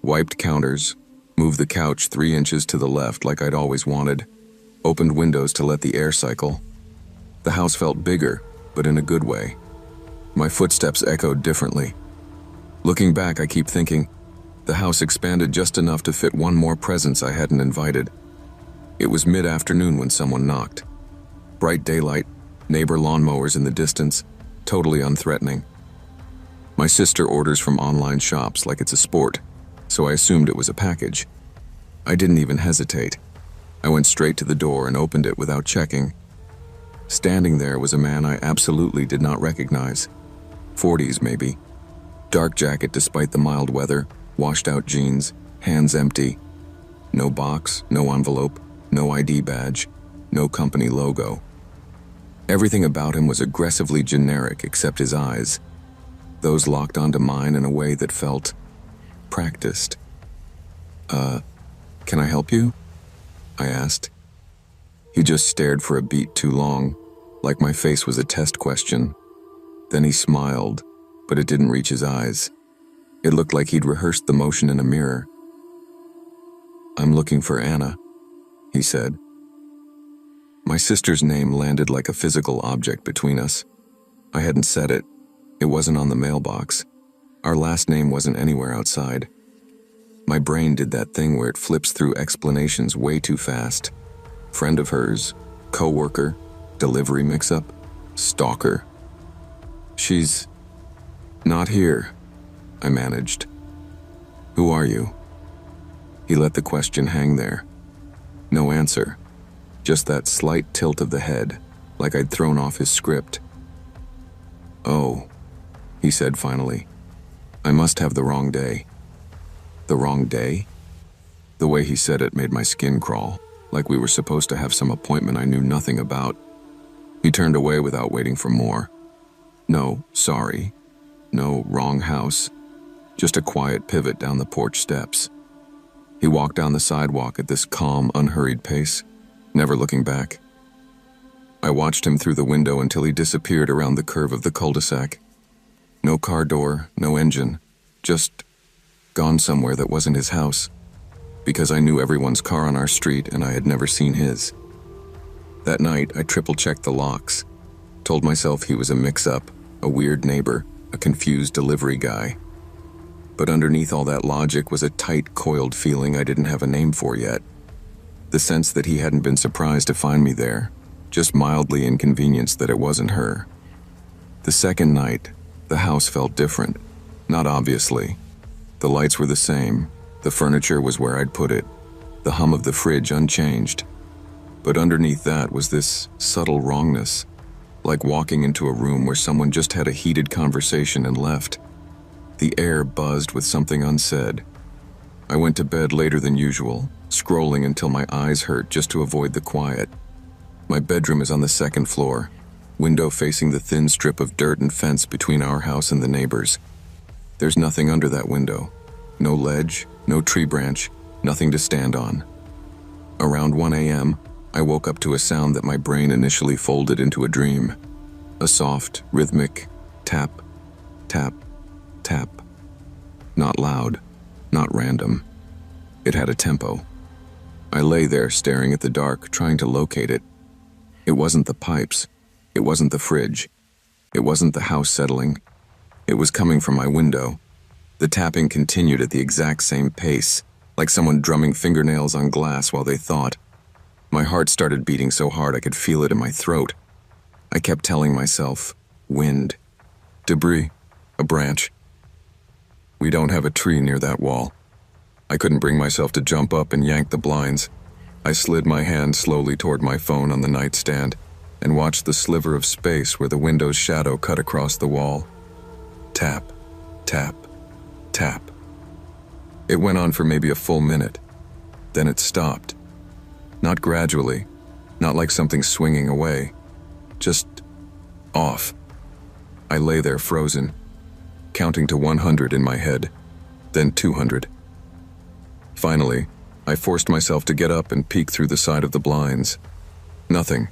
wiped counters, moved the couch 3 inches to the left like I'd always wanted, opened windows to let the air cycle. The house felt bigger, but in a good way. My footsteps echoed differently. Looking back, I keep thinking, the house expanded just enough to fit one more presence I hadn't invited. It was mid-afternoon when someone knocked. Bright daylight, neighbor lawnmowers in the distance, totally unthreatening. My sister orders from online shops like it's a sport, so I assumed it was a package. I didn't even hesitate. I went straight to the door and opened it without checking. Standing there was a man I absolutely did not recognize. 40s maybe. Dark jacket despite the mild weather, washed out jeans, hands empty. No box, no envelope, no ID badge, no company logo. Everything about him was aggressively generic except his eyes. Those locked onto mine in a way that felt practiced. Can I help you? I asked. He just stared for a beat too long, like my face was a test question. Then he smiled, but it didn't reach his eyes. It looked like he'd rehearsed the motion in a mirror. I'm looking for Anna, he said. My sister's name landed like a physical object between us. I hadn't said it. It wasn't on the mailbox. Our last name wasn't anywhere outside. My brain did that thing where it flips through explanations way too fast. Friend of hers, co-worker, delivery mix-up, stalker. She's not here, I managed. Who are you? He let the question hang there. No answer. Just that slight tilt of the head, like I'd thrown off his script. Oh, he said finally. I must have the wrong day. The wrong day? The way he said it made my skin crawl, like we were supposed to have some appointment I knew nothing about. He turned away without waiting for more. No, sorry. No, wrong house. Just a quiet pivot down the porch steps. He walked down the sidewalk at this calm, unhurried pace, never looking back. I watched him through the window until he disappeared around the curve of the cul-de-sac. No car door, no engine, just gone somewhere that wasn't his house, because I knew everyone's car on our street and I had never seen his. That night, I triple-checked the locks, told myself he was a mix-up, a weird neighbor, a confused delivery guy. But underneath all that logic was a tight, coiled feeling I didn't have a name for yet. The sense that he hadn't been surprised to find me there, just mildly inconvenienced that it wasn't her. The second night, the house felt different, not obviously. The lights were the same, the furniture was where I'd put it, the hum of the fridge unchanged. But underneath that was this subtle wrongness, like walking into a room where someone just had a heated conversation and left. The air buzzed with something unsaid. I went to bed later than usual, scrolling until my eyes hurt just to avoid the quiet. My bedroom is on the second floor, window facing the thin strip of dirt and fence between our house and the neighbors. There's nothing under that window. No ledge, no tree branch, nothing to stand on. Around 1 a.m., I woke up to a sound that my brain initially folded into a dream. A soft, rhythmic tap, tap, tap. Not loud, not random. It had a tempo. I lay there staring at the dark, trying to locate it. It wasn't the pipes. It wasn't the fridge. It wasn't the house settling. It was coming from my window. The tapping continued at the exact same pace, like someone drumming fingernails on glass while they thought. My heart started beating so hard I could feel it in my throat. I kept telling myself, wind, debris, a branch. We don't have a tree near that wall. I couldn't bring myself to jump up and yank the blinds. I slid my hand slowly toward my phone on the nightstand and watched the sliver of space where the window's shadow cut across the wall. Tap, tap, tap. It went on for maybe a full minute. Then it stopped. Not gradually, not like something swinging away, just off. I lay there frozen, counting to 100 in my head, then 200. Finally, I forced myself to get up and peek through the side of the blinds. Nothing.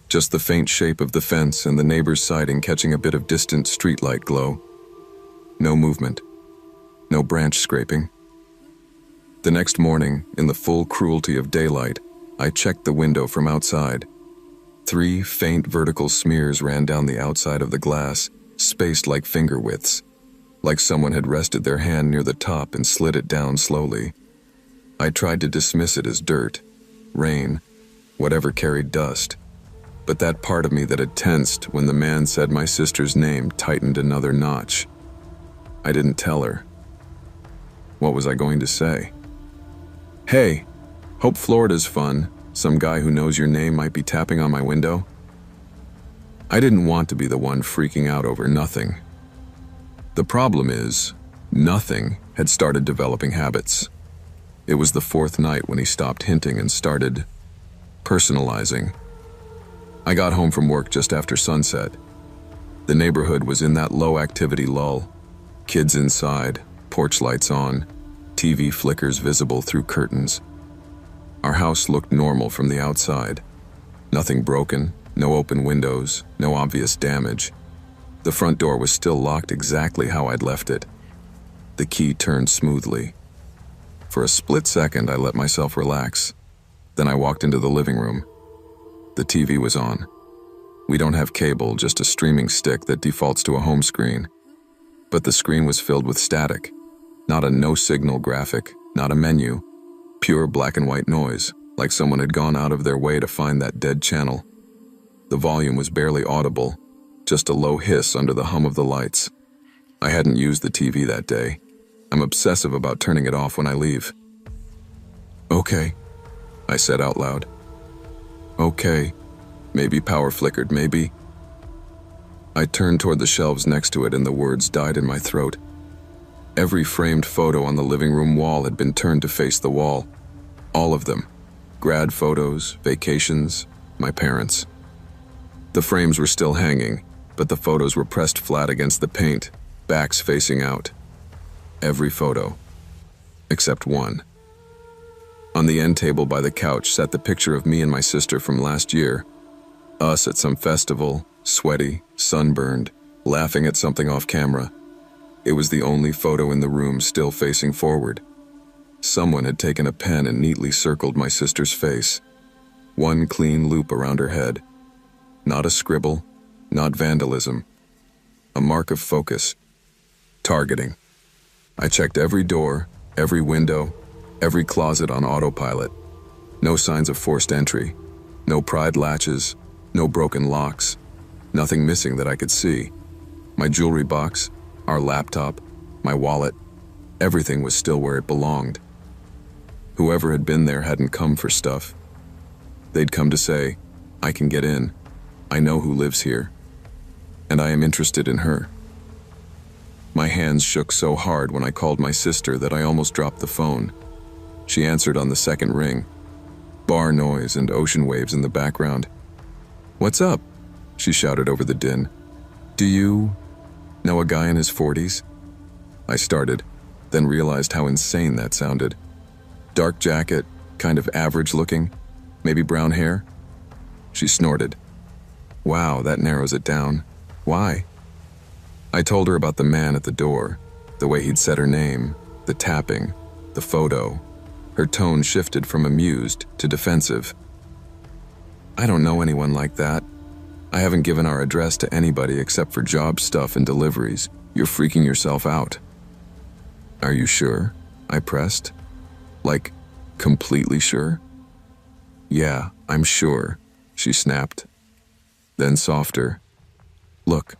Just the faint shape of the fence and the neighbor's siding catching a bit of distant streetlight glow. No movement. No branch scraping. The next morning, in the full cruelty of daylight, I checked the window from outside. 3 faint vertical smears ran down the outside of the glass, spaced like finger widths, like someone had rested their hand near the top and slid it down slowly. I tried to dismiss it as dirt, rain, whatever carried dust, but that part of me that had tensed when the man said my sister's name tightened another notch. I didn't tell her. What was I going to say? Hey, hope Florida's fun. Some guy who knows your name might be tapping on my window. I didn't want to be the one freaking out over nothing. The problem is, nothing had started developing habits. It was the 4th night when he stopped hinting and started personalizing. I got home from work just after sunset. The neighborhood was in that low-activity lull. Kids inside, porch lights on, TV flickers visible through curtains. Our house looked normal from the outside. Nothing broken, no open windows, no obvious damage. The front door was still locked exactly how I'd left it. The key turned smoothly. For a split second, I let myself relax. Then I walked into the living room. The TV was on. We don't have cable, just a streaming stick that defaults to a home screen. But the screen was filled with static. Not a no-signal graphic, not a menu. Pure black and white noise, like someone had gone out of their way to find that dead channel. The volume was barely audible, just a low hiss under the hum of the lights. I hadn't used the TV that day. I'm obsessive about turning it off when I leave. Okay, I said out loud. Okay, maybe power flickered, maybe. I turned toward the shelves next to it and the words died in my throat. Every framed photo on the living room wall had been turned to face the wall. All of them. Grad photos, vacations, my parents. The frames were still hanging, but the photos were pressed flat against the paint, backs facing out. Every photo. Except one. On the end table by the couch sat the picture of me and my sister from last year. Us at some festival, sweaty, sunburned, laughing at something off camera. It was the only photo in the room still facing forward. Someone had taken a pen and neatly circled my sister's face. One clean loop around her head. Not a scribble, not vandalism. A mark of focus. Targeting. I checked every door, every window, every closet on autopilot. No signs of forced entry. No pried latches, no broken locks. Nothing missing that I could see. My jewelry box, our laptop, my wallet, everything was still where it belonged. Whoever had been there hadn't come for stuff. They'd come to say, I can get in. I know who lives here. And I am interested in her. My hands shook so hard when I called my sister that I almost dropped the phone. She answered on the second ring. Bar noise and ocean waves in the background. What's up? She shouted over the din. Do you know a guy in his 40s? I started, then realized how insane that sounded. Dark jacket, kind of average looking, maybe brown hair? She snorted. Wow, that narrows it down. Why? I told her about the man at the door, the way he'd said her name, the tapping, the photo. Her tone shifted from amused to defensive. I don't know anyone like that. I haven't given our address to anybody except for job stuff and deliveries. You're freaking yourself out. Are you sure? I pressed. Like, completely sure? Yeah, I'm sure, she snapped. Then softer. Look,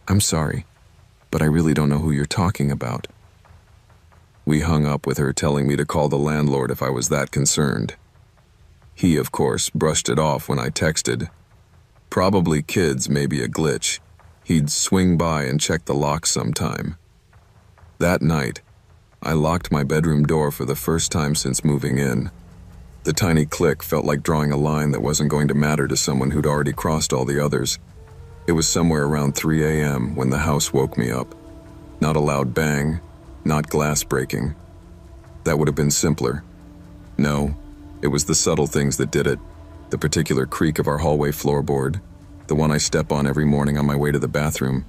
I'm sorry, but I really don't know who you're talking about. We hung up with her telling me to call the landlord if I was that concerned. He, of course, brushed it off when I texted. Probably kids, maybe a glitch. He'd swing by and check the lock sometime. That night, I locked my bedroom door for the first time since moving in. The tiny click felt like drawing a line that wasn't going to matter to someone who'd already crossed all the others. It was somewhere around 3 a.m. when the house woke me up. Not a loud bang, not glass breaking. That would have been simpler. No, it was the subtle things that did it. The particular creak of our hallway floorboard, the one I step on every morning on my way to the bathroom.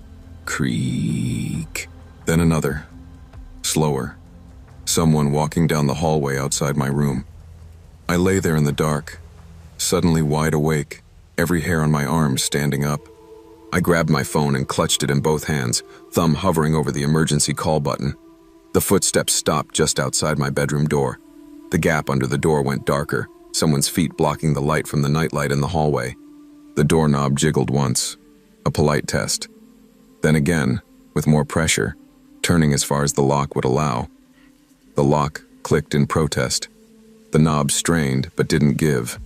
Creak. Then another. Slower. Someone walking down the hallway outside my room. I lay there in the dark, suddenly wide awake, every hair on my arm standing up. I grabbed my phone and clutched it in both hands, thumb hovering over the emergency call button. The footsteps stopped just outside my bedroom door. The gap under the door went darker, someone's feet blocking the light from the nightlight in the hallway. The doorknob jiggled once, a polite test. Then again, with more pressure, turning as far as the lock would allow. The lock clicked in protest. The knob strained but didn't give.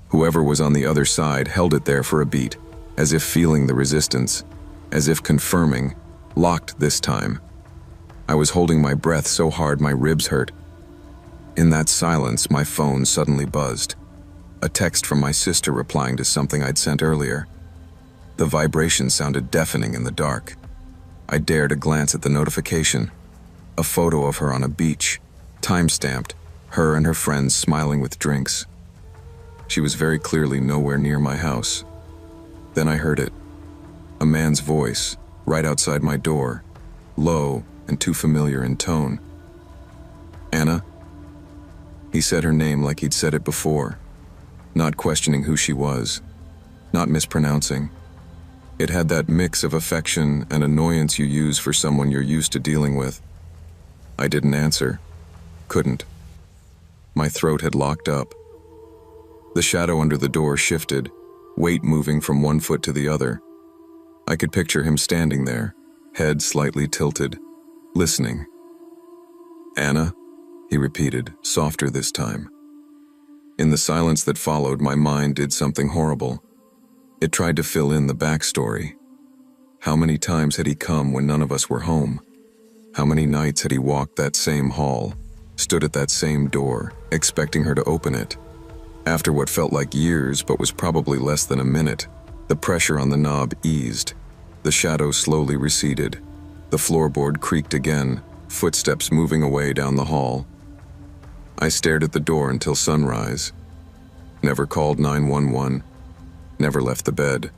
Whoever was on the other side held it there for a beat, as if feeling the resistance, as if confirming, locked this time. I was holding my breath so hard my ribs hurt. In that silence, my phone suddenly buzzed. A text from my sister replying to something I'd sent earlier. The vibration sounded deafening in the dark. I dared a glance at the notification. A photo of her on a beach, time-stamped, her and her friends smiling with drinks. She was very clearly nowhere near my house. Then I heard it. A man's voice, right outside my door, low and too familiar in tone. Anna? He said her name like he'd said it before, not questioning who she was, not mispronouncing. It had that mix of affection and annoyance you use for someone you're used to dealing with. I didn't answer. Couldn't. My throat had locked up. The shadow under the door shifted, weight moving from one foot to the other. I could picture him standing there, head slightly tilted, listening. Anna, he repeated, softer this time. In the silence that followed, my mind did something horrible. It tried to fill in the backstory. How many times had he come when none of us were home? How many nights had he walked that same hall, stood at that same door, expecting her to open it? After what felt like years but was probably less than a minute, the pressure on the knob eased. The shadow slowly receded. The floorboard creaked again, footsteps moving away down the hall. I stared at the door until sunrise. Never called 911. Never left the bed.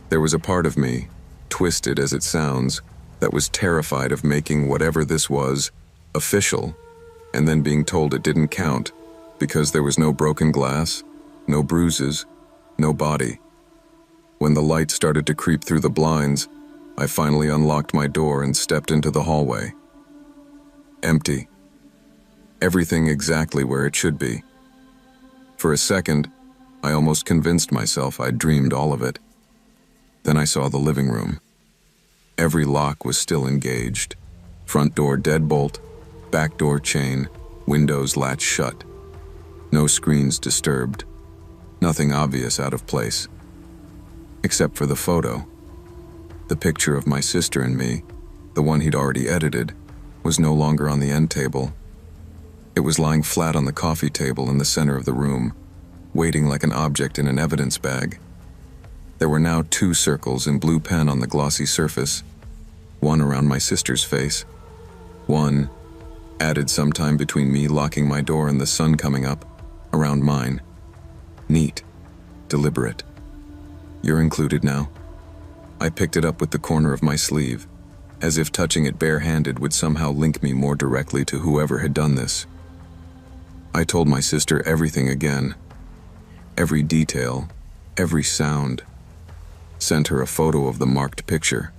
There was a part of me, twisted as it sounds, that was terrified of making whatever this was official, and then being told it didn't count because there was no broken glass, no bruises, no body. When the light started to creep through the blinds, I finally unlocked my door and stepped into the hallway. Empty. Everything exactly where it should be. For a second, I almost convinced myself I'd dreamed all of it. Then I saw the living room. Every lock was still engaged. Front door deadbolt, back door chain, windows latch shut. No screens disturbed. Nothing obvious out of place. Except for the photo. The picture of my sister and me, the one he'd already edited, was no longer on the end table. It was lying flat on the coffee table in the center of the room, waiting like an object in an evidence bag. There were now 2 circles in blue pen on the glossy surface, one around my sister's face, one, added sometime between me locking my door and the sun coming up, around mine. Neat, deliberate. You're included now. I picked it up with the corner of my sleeve, as if touching it barehanded would somehow link me more directly to whoever had done this. I told my sister everything again. Every detail, every sound. Sent her a photo of the marked picture.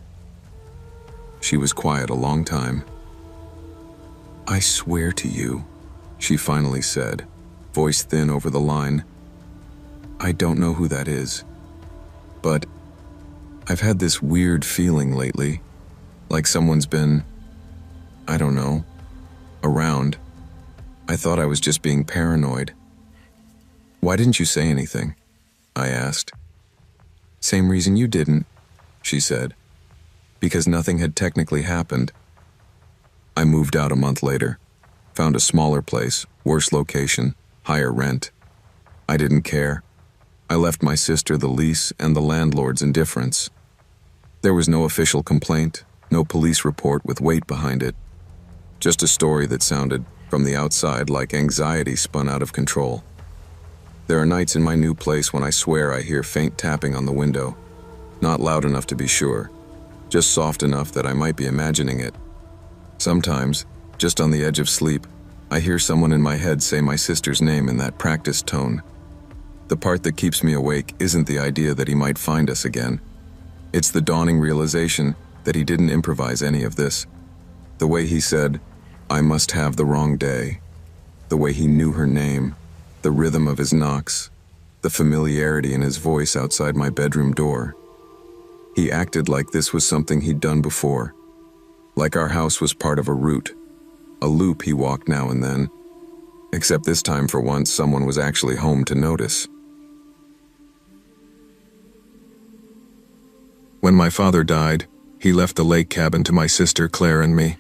She was quiet a long time. I swear to you, she finally said, voice thin over the line. I don't know who that is, but I've had this weird feeling lately, like someone's been, I don't know, around. I thought I was just being paranoid. Why didn't you say anything? I asked. Same reason you didn't, she said. Because nothing had technically happened. I moved out a month later, found a smaller place, worse location, higher rent. I didn't care. I left my sister the lease and the landlord's indifference. There was no official complaint, no police report with weight behind it. Just a story that sounded, from the outside, like anxiety spun out of control. There are nights in my new place when I swear I hear faint tapping on the window. Not loud enough to be sure, just soft enough that I might be imagining it. Sometimes, just on the edge of sleep, I hear someone in my head say my sister's name in that practiced tone. The part that keeps me awake isn't the idea that he might find us again. It's the dawning realization that he didn't improvise any of this. The way he said, "I must have the wrong day." The way he knew her name, the rhythm of his knocks, the familiarity in his voice outside my bedroom door. He acted like this was something he'd done before, like our house was part of a route, a loop he walked now and then, except this time for once someone was actually home to notice. When my father died, he left the lake cabin to my sister Claire and me.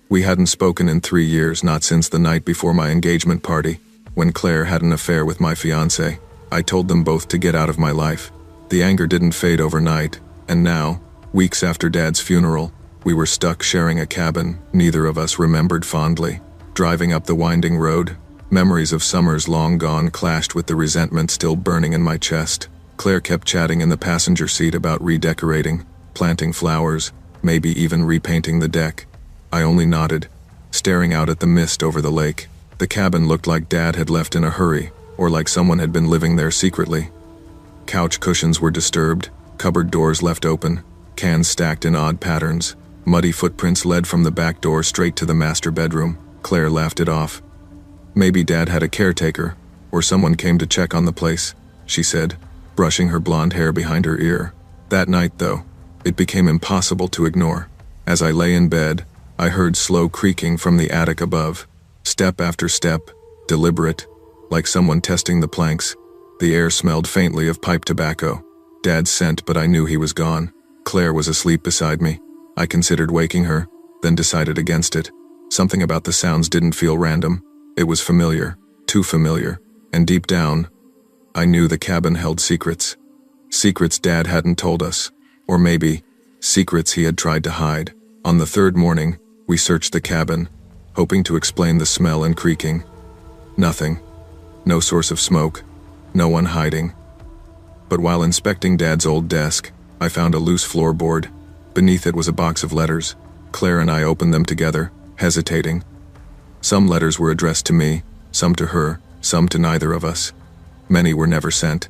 We hadn't spoken in 3 years, not since the night before my engagement party, when Claire had an affair with my fiancé. I told them both to get out of my life. The anger didn't fade overnight, and now, weeks after Dad's funeral, we were stuck sharing a cabin neither of us remembered fondly. Driving up the winding road, memories of summers long gone clashed with the resentment still burning in my chest. Claire kept chatting in the passenger seat about redecorating, planting flowers, maybe even repainting the deck. I only nodded, staring out at the mist over the lake. The cabin looked like Dad had left in a hurry, or like someone had been living there secretly. Couch cushions were disturbed, cupboard doors left open, cans stacked in odd patterns. Muddy footprints led from the back door straight to the master bedroom. Claire laughed it off. "Maybe Dad had a caretaker, or someone came to check on the place," she said, brushing her blonde hair behind her ear. That night, though, it became impossible to ignore. As I lay in bed, I heard slow creaking from the attic above. Step after step, deliberate, like someone testing the planks. The air smelled faintly of pipe tobacco. Dad's scent, but I knew he was gone. Claire was asleep beside me. I considered waking her, then decided against it. Something about the sounds didn't feel random. It was familiar, too familiar, and deep down, I knew the cabin held secrets. Secrets Dad hadn't told us, or maybe, secrets he had tried to hide. On the third morning, we searched the cabin, hoping to explain the smell and creaking. Nothing. No source of smoke. No one hiding. But while inspecting Dad's old desk, I found a loose floorboard. Beneath it was a box of letters. Claire and I opened them together, hesitating. Some letters were addressed to me, some to her, some to neither of us. Many were never sent.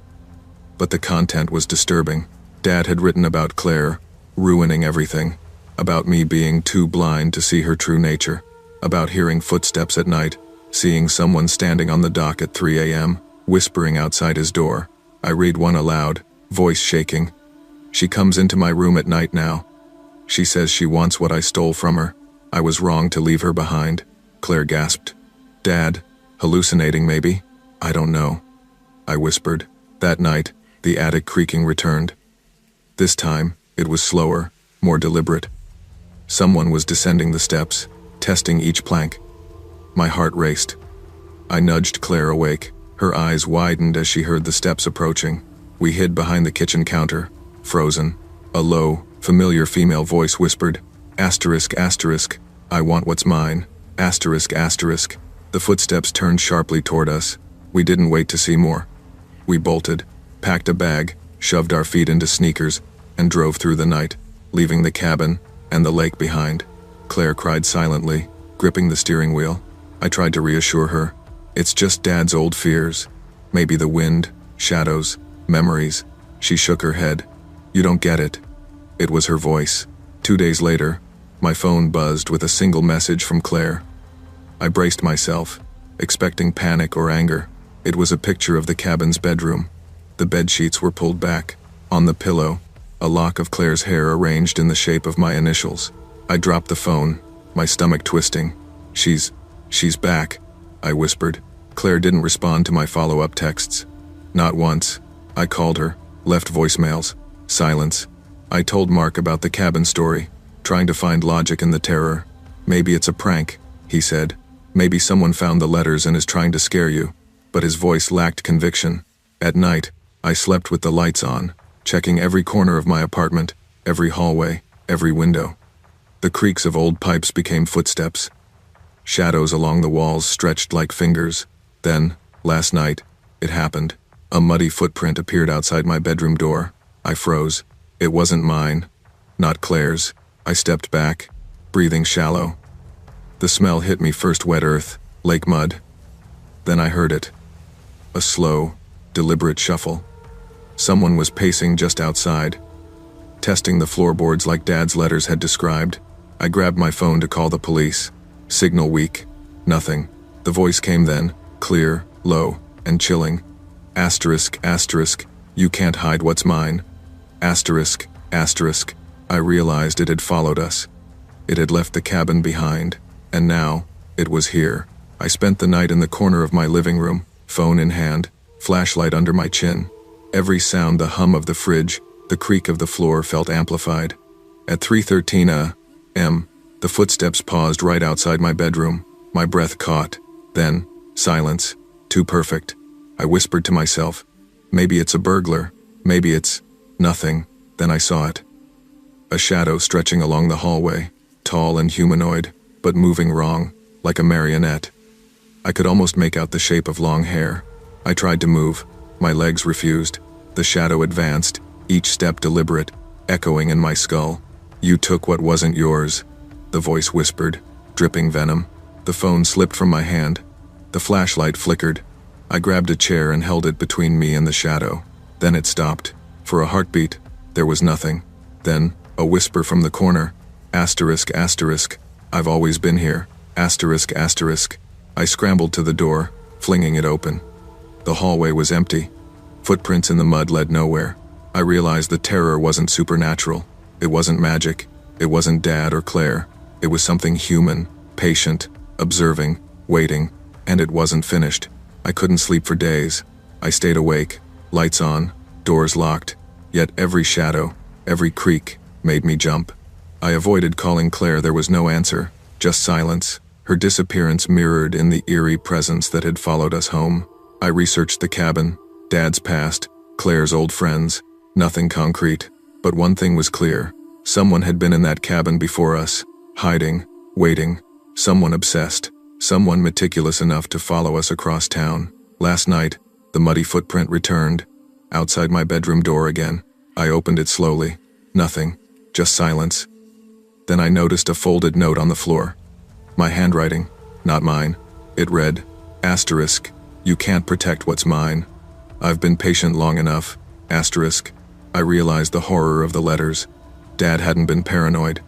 But the content was disturbing. Dad had written about Claire, ruining everything. About me being too blind to see her true nature. About hearing footsteps at night, seeing someone standing on the dock at 3 a.m., whispering outside his door. I read one aloud, voice shaking. "She comes into my room at night now. She says she wants what I stole from her. I was wrong to leave her behind." Claire gasped. "Dad, hallucinating maybe? I don't know." I whispered. That night, the attic creaking returned. This time, it was slower, more deliberate. Someone was descending the steps, testing each plank. My heart raced. I nudged Claire awake. Her eyes widened as she heard the steps approaching. We hid behind the kitchen counter, frozen. A low, familiar female voice whispered, "Asterisk, asterisk, I want what's mine. Asterisk, asterisk." The footsteps turned sharply toward us. We didn't wait to see more. We bolted, packed a bag, shoved our feet into sneakers, and drove through the night, leaving the cabin and the lake behind. Claire cried silently, gripping the steering wheel. I tried to reassure her. "It's just Dad's old fears. Maybe the wind, shadows, memories." She shook her head. "You don't get it." It was her voice. 2 days later, my phone buzzed with a single message from Claire. I braced myself, expecting panic or anger. It was a picture of the cabin's bedroom. The bedsheets were pulled back. On the pillow, a lock of Claire's hair arranged in the shape of my initials. I dropped the phone, my stomach twisting. She's back," I whispered. Claire didn't respond to my follow-up texts. Not once. I called her, left voicemails. Silence. I told Mark about the cabin story, trying to find logic in the terror. "Maybe it's a prank," he said. "Maybe someone found the letters and is trying to scare you." But his voice lacked conviction. At night, I slept with the lights on, checking every corner of my apartment, every hallway, every window. The creaks of old pipes became footsteps. Shadows along the walls stretched like fingers. Then, last night, It happened. A muddy footprint appeared outside my bedroom door. I froze. It wasn't mine. Not Claire's. I stepped back, breathing shallow. The smell hit me first wet earth, lake mud. Then I heard it. A slow, deliberate shuffle. Someone was pacing just outside, testing the floorboards like Dad's letters had described. I grabbed my phone to call the police. Signal weak. Nothing. The voice came then, clear, low, and chilling. Asterisk, asterisk, you can't hide what's mine. Asterisk, asterisk. I realized it had followed us. It had left the cabin behind, and now, it was here. I spent the night in the corner of my living room, phone in hand, flashlight under my chin. Every sound, the hum of the fridge, the creak of the floor felt amplified. At 3:13 a.m., the footsteps paused right outside my bedroom. My breath caught. Then, silence. Too perfect. I whispered to myself, maybe it's a burglar, maybe it's nothing. Then I saw it. A shadow stretching along the hallway, tall and humanoid, but moving wrong, like a marionette. I could almost make out the shape of long hair. I tried to move. My legs refused. The shadow advanced, each step deliberate, echoing in my skull. You took what wasn't yours, the voice whispered, dripping venom. The phone slipped from my hand. The flashlight flickered. I grabbed a chair and held it between me and the shadow. Then it stopped. For a heartbeat, there was nothing. Then, a whisper from the corner. Asterisk, asterisk. I've always been here. Asterisk, asterisk. I scrambled to the door, flinging it open. The hallway was empty. Footprints in the mud led nowhere. I realized the terror wasn't supernatural. It wasn't magic. It wasn't Dad or Claire. It was something human, patient, observing, waiting, and it wasn't finished. I couldn't sleep for days. I stayed awake, lights on, doors locked, yet every shadow, every creak, made me jump. I avoided calling Claire. There was no answer, just silence. Her disappearance mirrored in the eerie presence that had followed us home. I researched the cabin, Dad's past, Claire's old friends. Nothing concrete, but one thing was clear. Someone had been in that cabin before us, hiding, waiting. Someone obsessed, someone meticulous enough to follow us across town. Last night, the muddy footprint returned, outside my bedroom door again. I opened it slowly. Nothing, just silence. Then I noticed a folded note on the floor. My handwriting, not mine. It read, asterisk, you can't protect what's mine. I've been patient long enough, asterisk. I realized the horror of the letters. Dad hadn't been paranoid.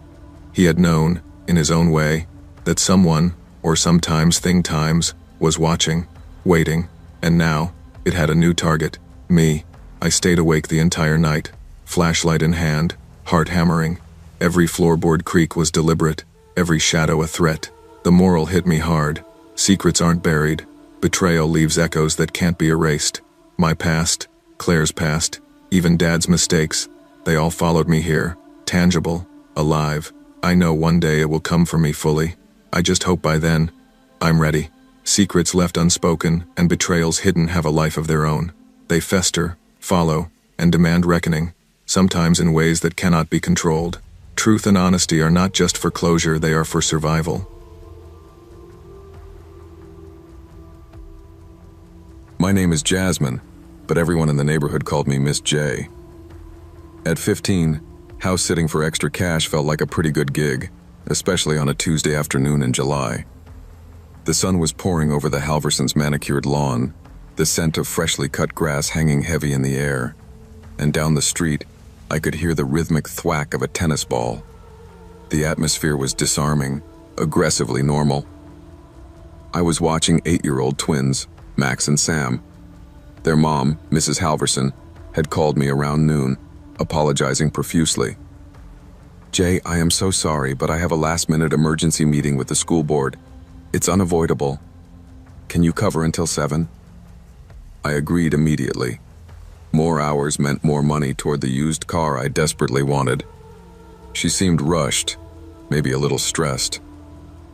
He had known, in his own way, that someone, or sometimes times, was watching, waiting, and now, it had a new target, me. I stayed awake the entire night, flashlight in hand, heart hammering. Every floorboard creak was deliberate, every shadow a threat. The moral hit me hard. Secrets aren't buried. Betrayal leaves echoes that can't be erased. My past, Claire's past, even Dad's mistakes, they all followed me here, tangible, alive. I know one day it will come for me fully. I just hope by then, I'm ready. Secrets left unspoken and betrayals hidden have a life of their own. They fester, follow, and demand reckoning, sometimes in ways that cannot be controlled. Truth and honesty are not just for closure, they are for survival. My name is Jasmine, but everyone in the neighborhood called me Miss J. At 15, house sitting for extra cash felt like a pretty good gig, especially on a Tuesday afternoon in July. The sun was pouring over the Halversons' manicured lawn, the scent of freshly cut grass hanging heavy in the air, and down the street, I could hear the rhythmic thwack of a tennis ball. The atmosphere was disarming, aggressively normal. I was watching 8-year-old twins, Max and Sam. Their mom, Mrs. Halverson, had called me around noon, apologizing profusely. "Jay, I am so sorry, but I have a last-minute emergency meeting with the school board. It's unavoidable. Can you cover until 7? I agreed immediately. More hours meant more money toward the used car I desperately wanted. She seemed rushed, maybe a little stressed,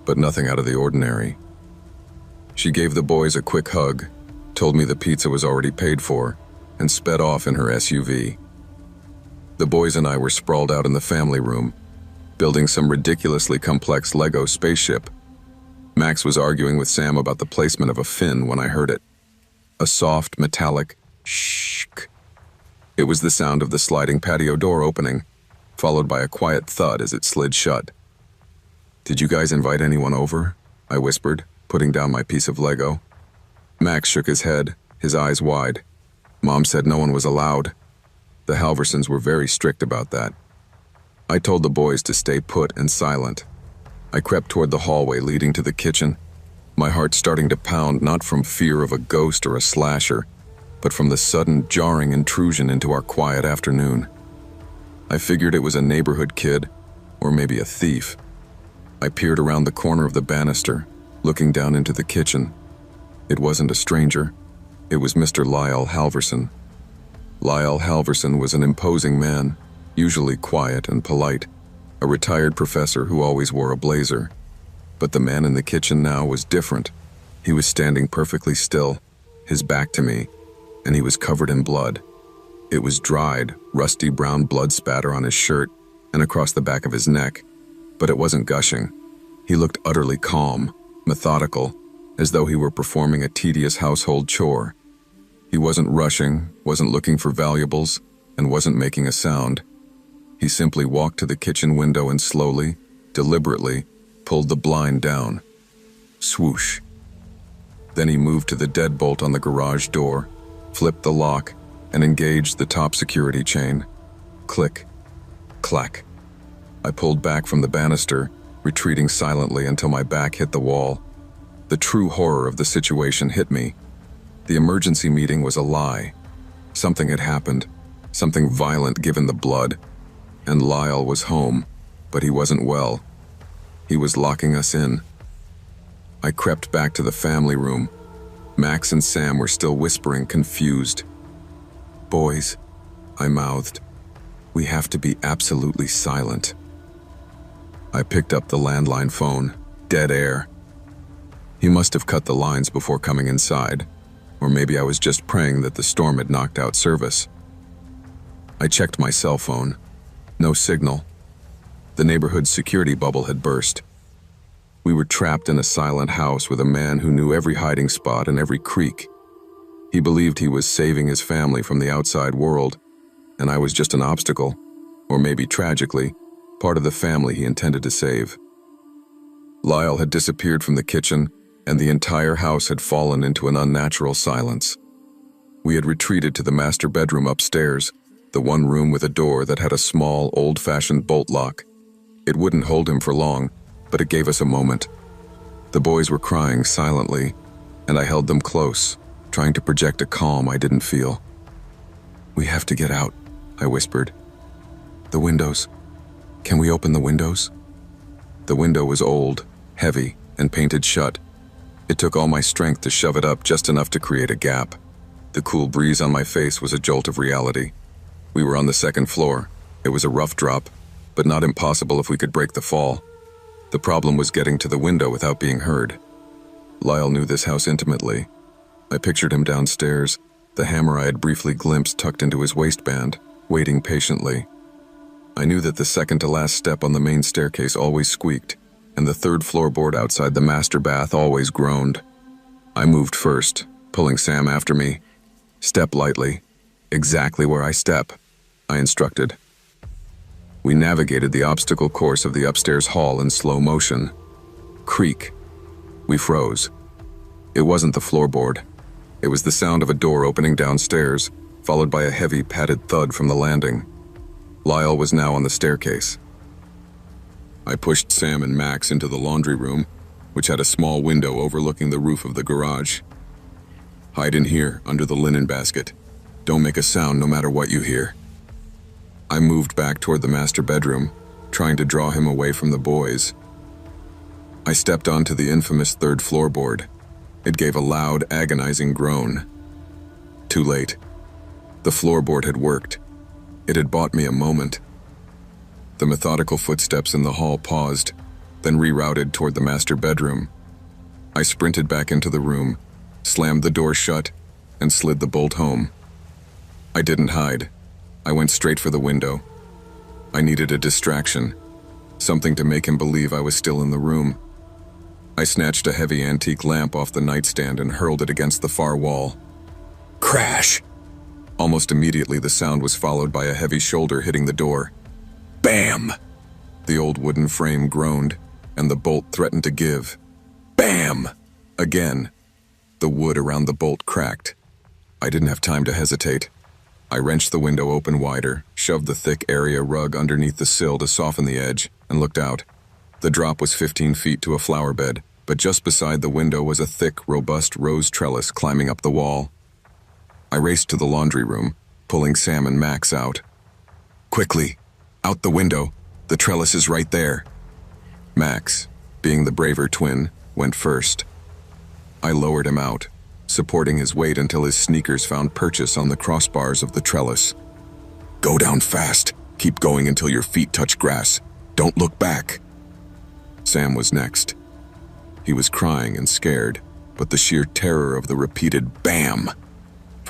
but nothing out of the ordinary. She gave the boys a quick hug, told me the pizza was already paid for, and sped off in her SUV. The boys and I were sprawled out in the family room, building some ridiculously complex Lego spaceship. Max was arguing with Sam about the placement of a fin when I heard it. A soft, metallic shh. It was the sound of the sliding patio door opening, followed by a quiet thud as it slid shut. "Did you guys invite anyone over?" I whispered, putting down my piece of Lego. Max shook his head, his eyes wide. "Mom said no one was allowed." The Halversons were very strict about that. I told the boys to stay put and silent. I crept toward the hallway leading to the kitchen, my heart starting to pound not from fear of a ghost or a slasher, but from the sudden, jarring intrusion into our quiet afternoon. I figured it was a neighborhood kid, or maybe a thief. I peered around the corner of the banister, looking down into the kitchen. It wasn't a stranger. It was Mr. Lyle Halverson. Lyle Halverson was an imposing man, usually quiet and polite, a retired professor who always wore a blazer. But the man in the kitchen now was different. He was standing perfectly still, his back to me, and he was covered in blood. It was dried, rusty brown blood spatter on his shirt and across the back of his neck, but it wasn't gushing. He looked utterly calm, methodical, as though he were performing a tedious household chore. He wasn't rushing, wasn't looking for valuables, and wasn't making a sound. He simply walked to the kitchen window and slowly, deliberately, pulled the blind down. Swoosh. Then he moved to the deadbolt on the garage door, flipped the lock, and engaged the top security chain. Click. Clack. I pulled back from the banister, retreating silently until my back hit the wall. The true horror of the situation hit me. The emergency meeting was a lie. Something had happened, something violent given the blood, and Lyle was home, but he wasn't well. He was locking us in. I crept back to the family room. Max and Sam were still whispering, confused. "Boys," I mouthed, "we have to be absolutely silent." I picked up the landline phone. Dead air. He must have cut the lines before coming inside, or maybe I was just praying that the storm had knocked out service. I checked my cell phone. No signal. The neighborhood security bubble had burst. We were trapped in a silent house with a man who knew every hiding spot and every creek. He believed he was saving his family from the outside world, and I was just an obstacle, or maybe tragically, part of the family he intended to save. Lyle had disappeared from the kitchen, and the entire house had fallen into an unnatural silence. We had retreated to the master bedroom upstairs, the one room with a door that had a small, old-fashioned bolt lock. It wouldn't hold him for long, but it gave us a moment. The boys were crying silently, and I held them close, trying to project a calm I didn't feel. "We have to get out," I whispered. "The windows. Can we open the windows?" The window was old, heavy, and painted shut. It took all my strength to shove it up just enough to create a gap. The cool breeze on my face was a jolt of reality. We were on the second floor. It was a rough drop, but not impossible if we could break the fall. The problem was getting to the window without being heard. Lyle knew this house intimately. I pictured him downstairs, the hammer I had briefly glimpsed tucked into his waistband, waiting patiently. I knew that the second-to-last step on the main staircase always squeaked, and the third floorboard outside the master bath always groaned. I moved first, pulling Sam after me. "Step lightly. Exactly where I step," I instructed. We navigated the obstacle course of the upstairs hall in slow motion. Creak. We froze. It wasn't the floorboard. It was the sound of a door opening downstairs, followed by a heavy padded thud from the landing. Lyle was now on the staircase. I pushed Sam and Max into the laundry room, which had a small window overlooking the roof of the garage. "Hide in here, under the linen basket. Don't make a sound no matter what you hear." I moved back toward the master bedroom, trying to draw him away from the boys. I stepped onto the infamous third floorboard. It gave a loud, agonizing groan. Too late. The floorboard had worked. It had bought me a moment. The methodical footsteps in the hall paused, then rerouted toward the master bedroom. I sprinted back into the room, slammed the door shut, and slid the bolt home. I didn't hide. I went straight for the window. I needed a distraction, something to make him believe I was still in the room. I snatched a heavy antique lamp off the nightstand and hurled it against the far wall. Crash! Almost immediately, the sound was followed by a heavy shoulder hitting the door. Bam! The old wooden frame groaned, and the bolt threatened to give. Bam! Again. The wood around the bolt cracked. I didn't have time to hesitate. I wrenched the window open wider, shoved the thick area rug underneath the sill to soften the edge, and looked out. The drop was 15 feet to a flower bed, but just beside the window was a thick, robust rose trellis climbing up the wall. I raced to the laundry room, pulling Sam and Max out. Quickly! Out the window! The trellis is right there! Max, being the braver twin, went first. I lowered him out, supporting his weight until his sneakers found purchase on the crossbars of the trellis. Go down fast. Keep going until your feet touch grass. Don't look back. Sam was next. He was crying and scared, but the sheer terror of the repeated BAM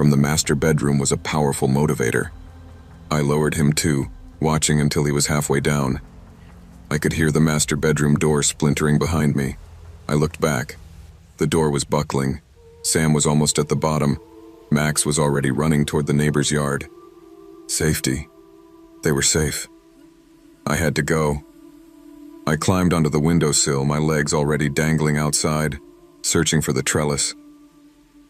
from the master bedroom was a powerful motivator. I lowered him too, watching until he was halfway down. I could hear the master bedroom door splintering behind me. I looked back. The door was buckling. Sam was almost at the bottom. Max was already running toward the neighbor's yard. Safety. They were safe. I had to go. I climbed onto the windowsill, my legs already dangling outside, searching for the trellis.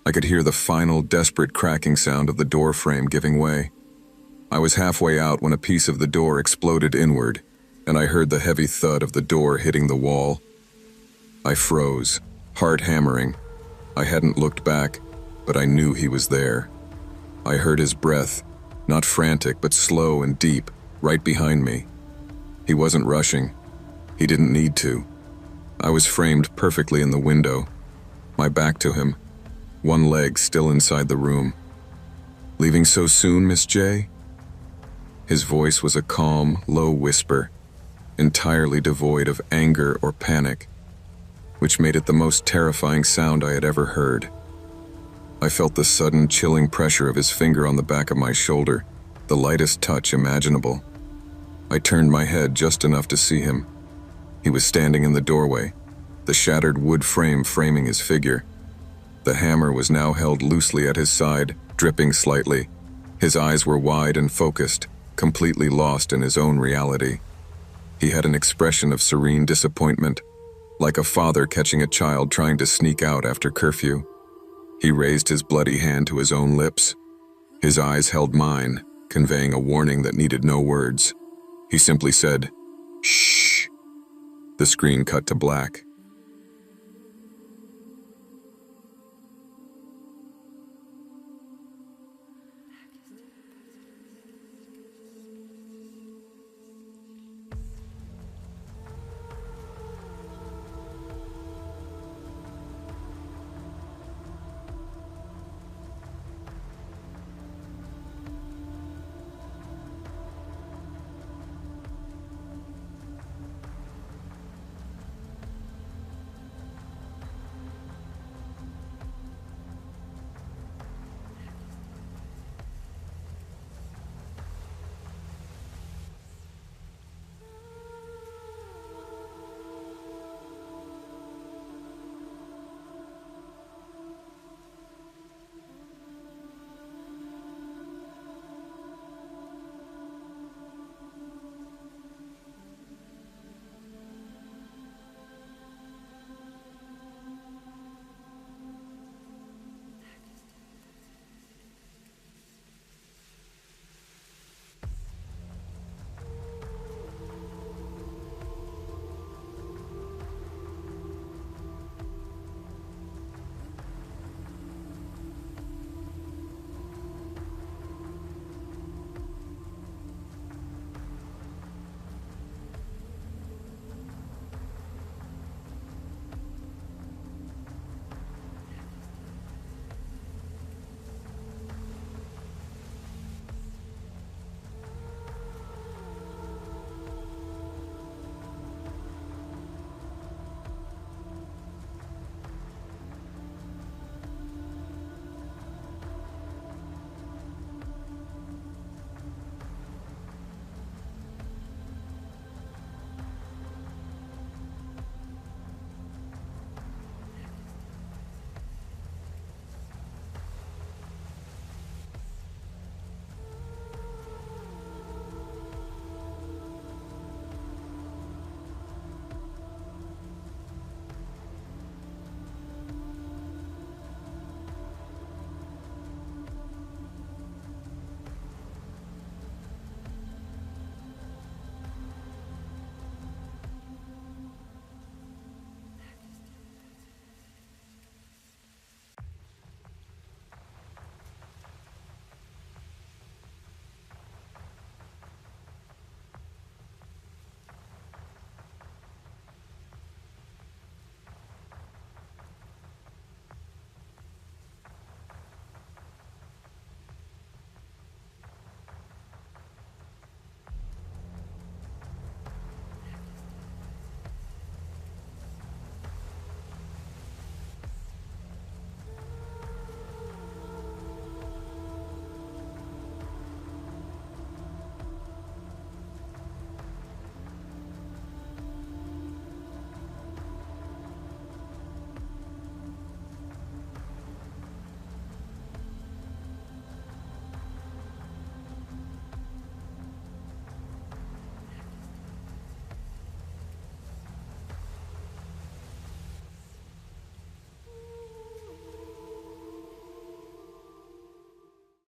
I could hear the final, desperate cracking sound of the door frame giving way. I was halfway out when a piece of the door exploded inward, and I heard the heavy thud of the door hitting the wall. I froze, heart hammering. I hadn't looked back, but I knew he was there. I heard his breath, not frantic but slow and deep, right behind me. He wasn't rushing. He didn't need to. I was framed perfectly in the window, my back to him, one leg still inside the room. Leaving so soon, Miss J? His voice was a calm, low whisper, entirely devoid of anger or panic, which made it the most terrifying sound I had ever heard. I felt the sudden, chilling pressure of his finger on the back of my shoulder, the lightest touch imaginable. I turned my head just enough to see him. He was standing in the doorway, the shattered wood frame framing his figure. The hammer was now held loosely at his side, dripping slightly. His eyes were wide and focused, completely lost in his own reality. He had an expression of serene disappointment, like a father catching a child trying to sneak out after curfew. He raised his bloody hand to his own lips. His eyes held mine, conveying a warning that needed no words. He simply said, "Shh." The screen cut to black.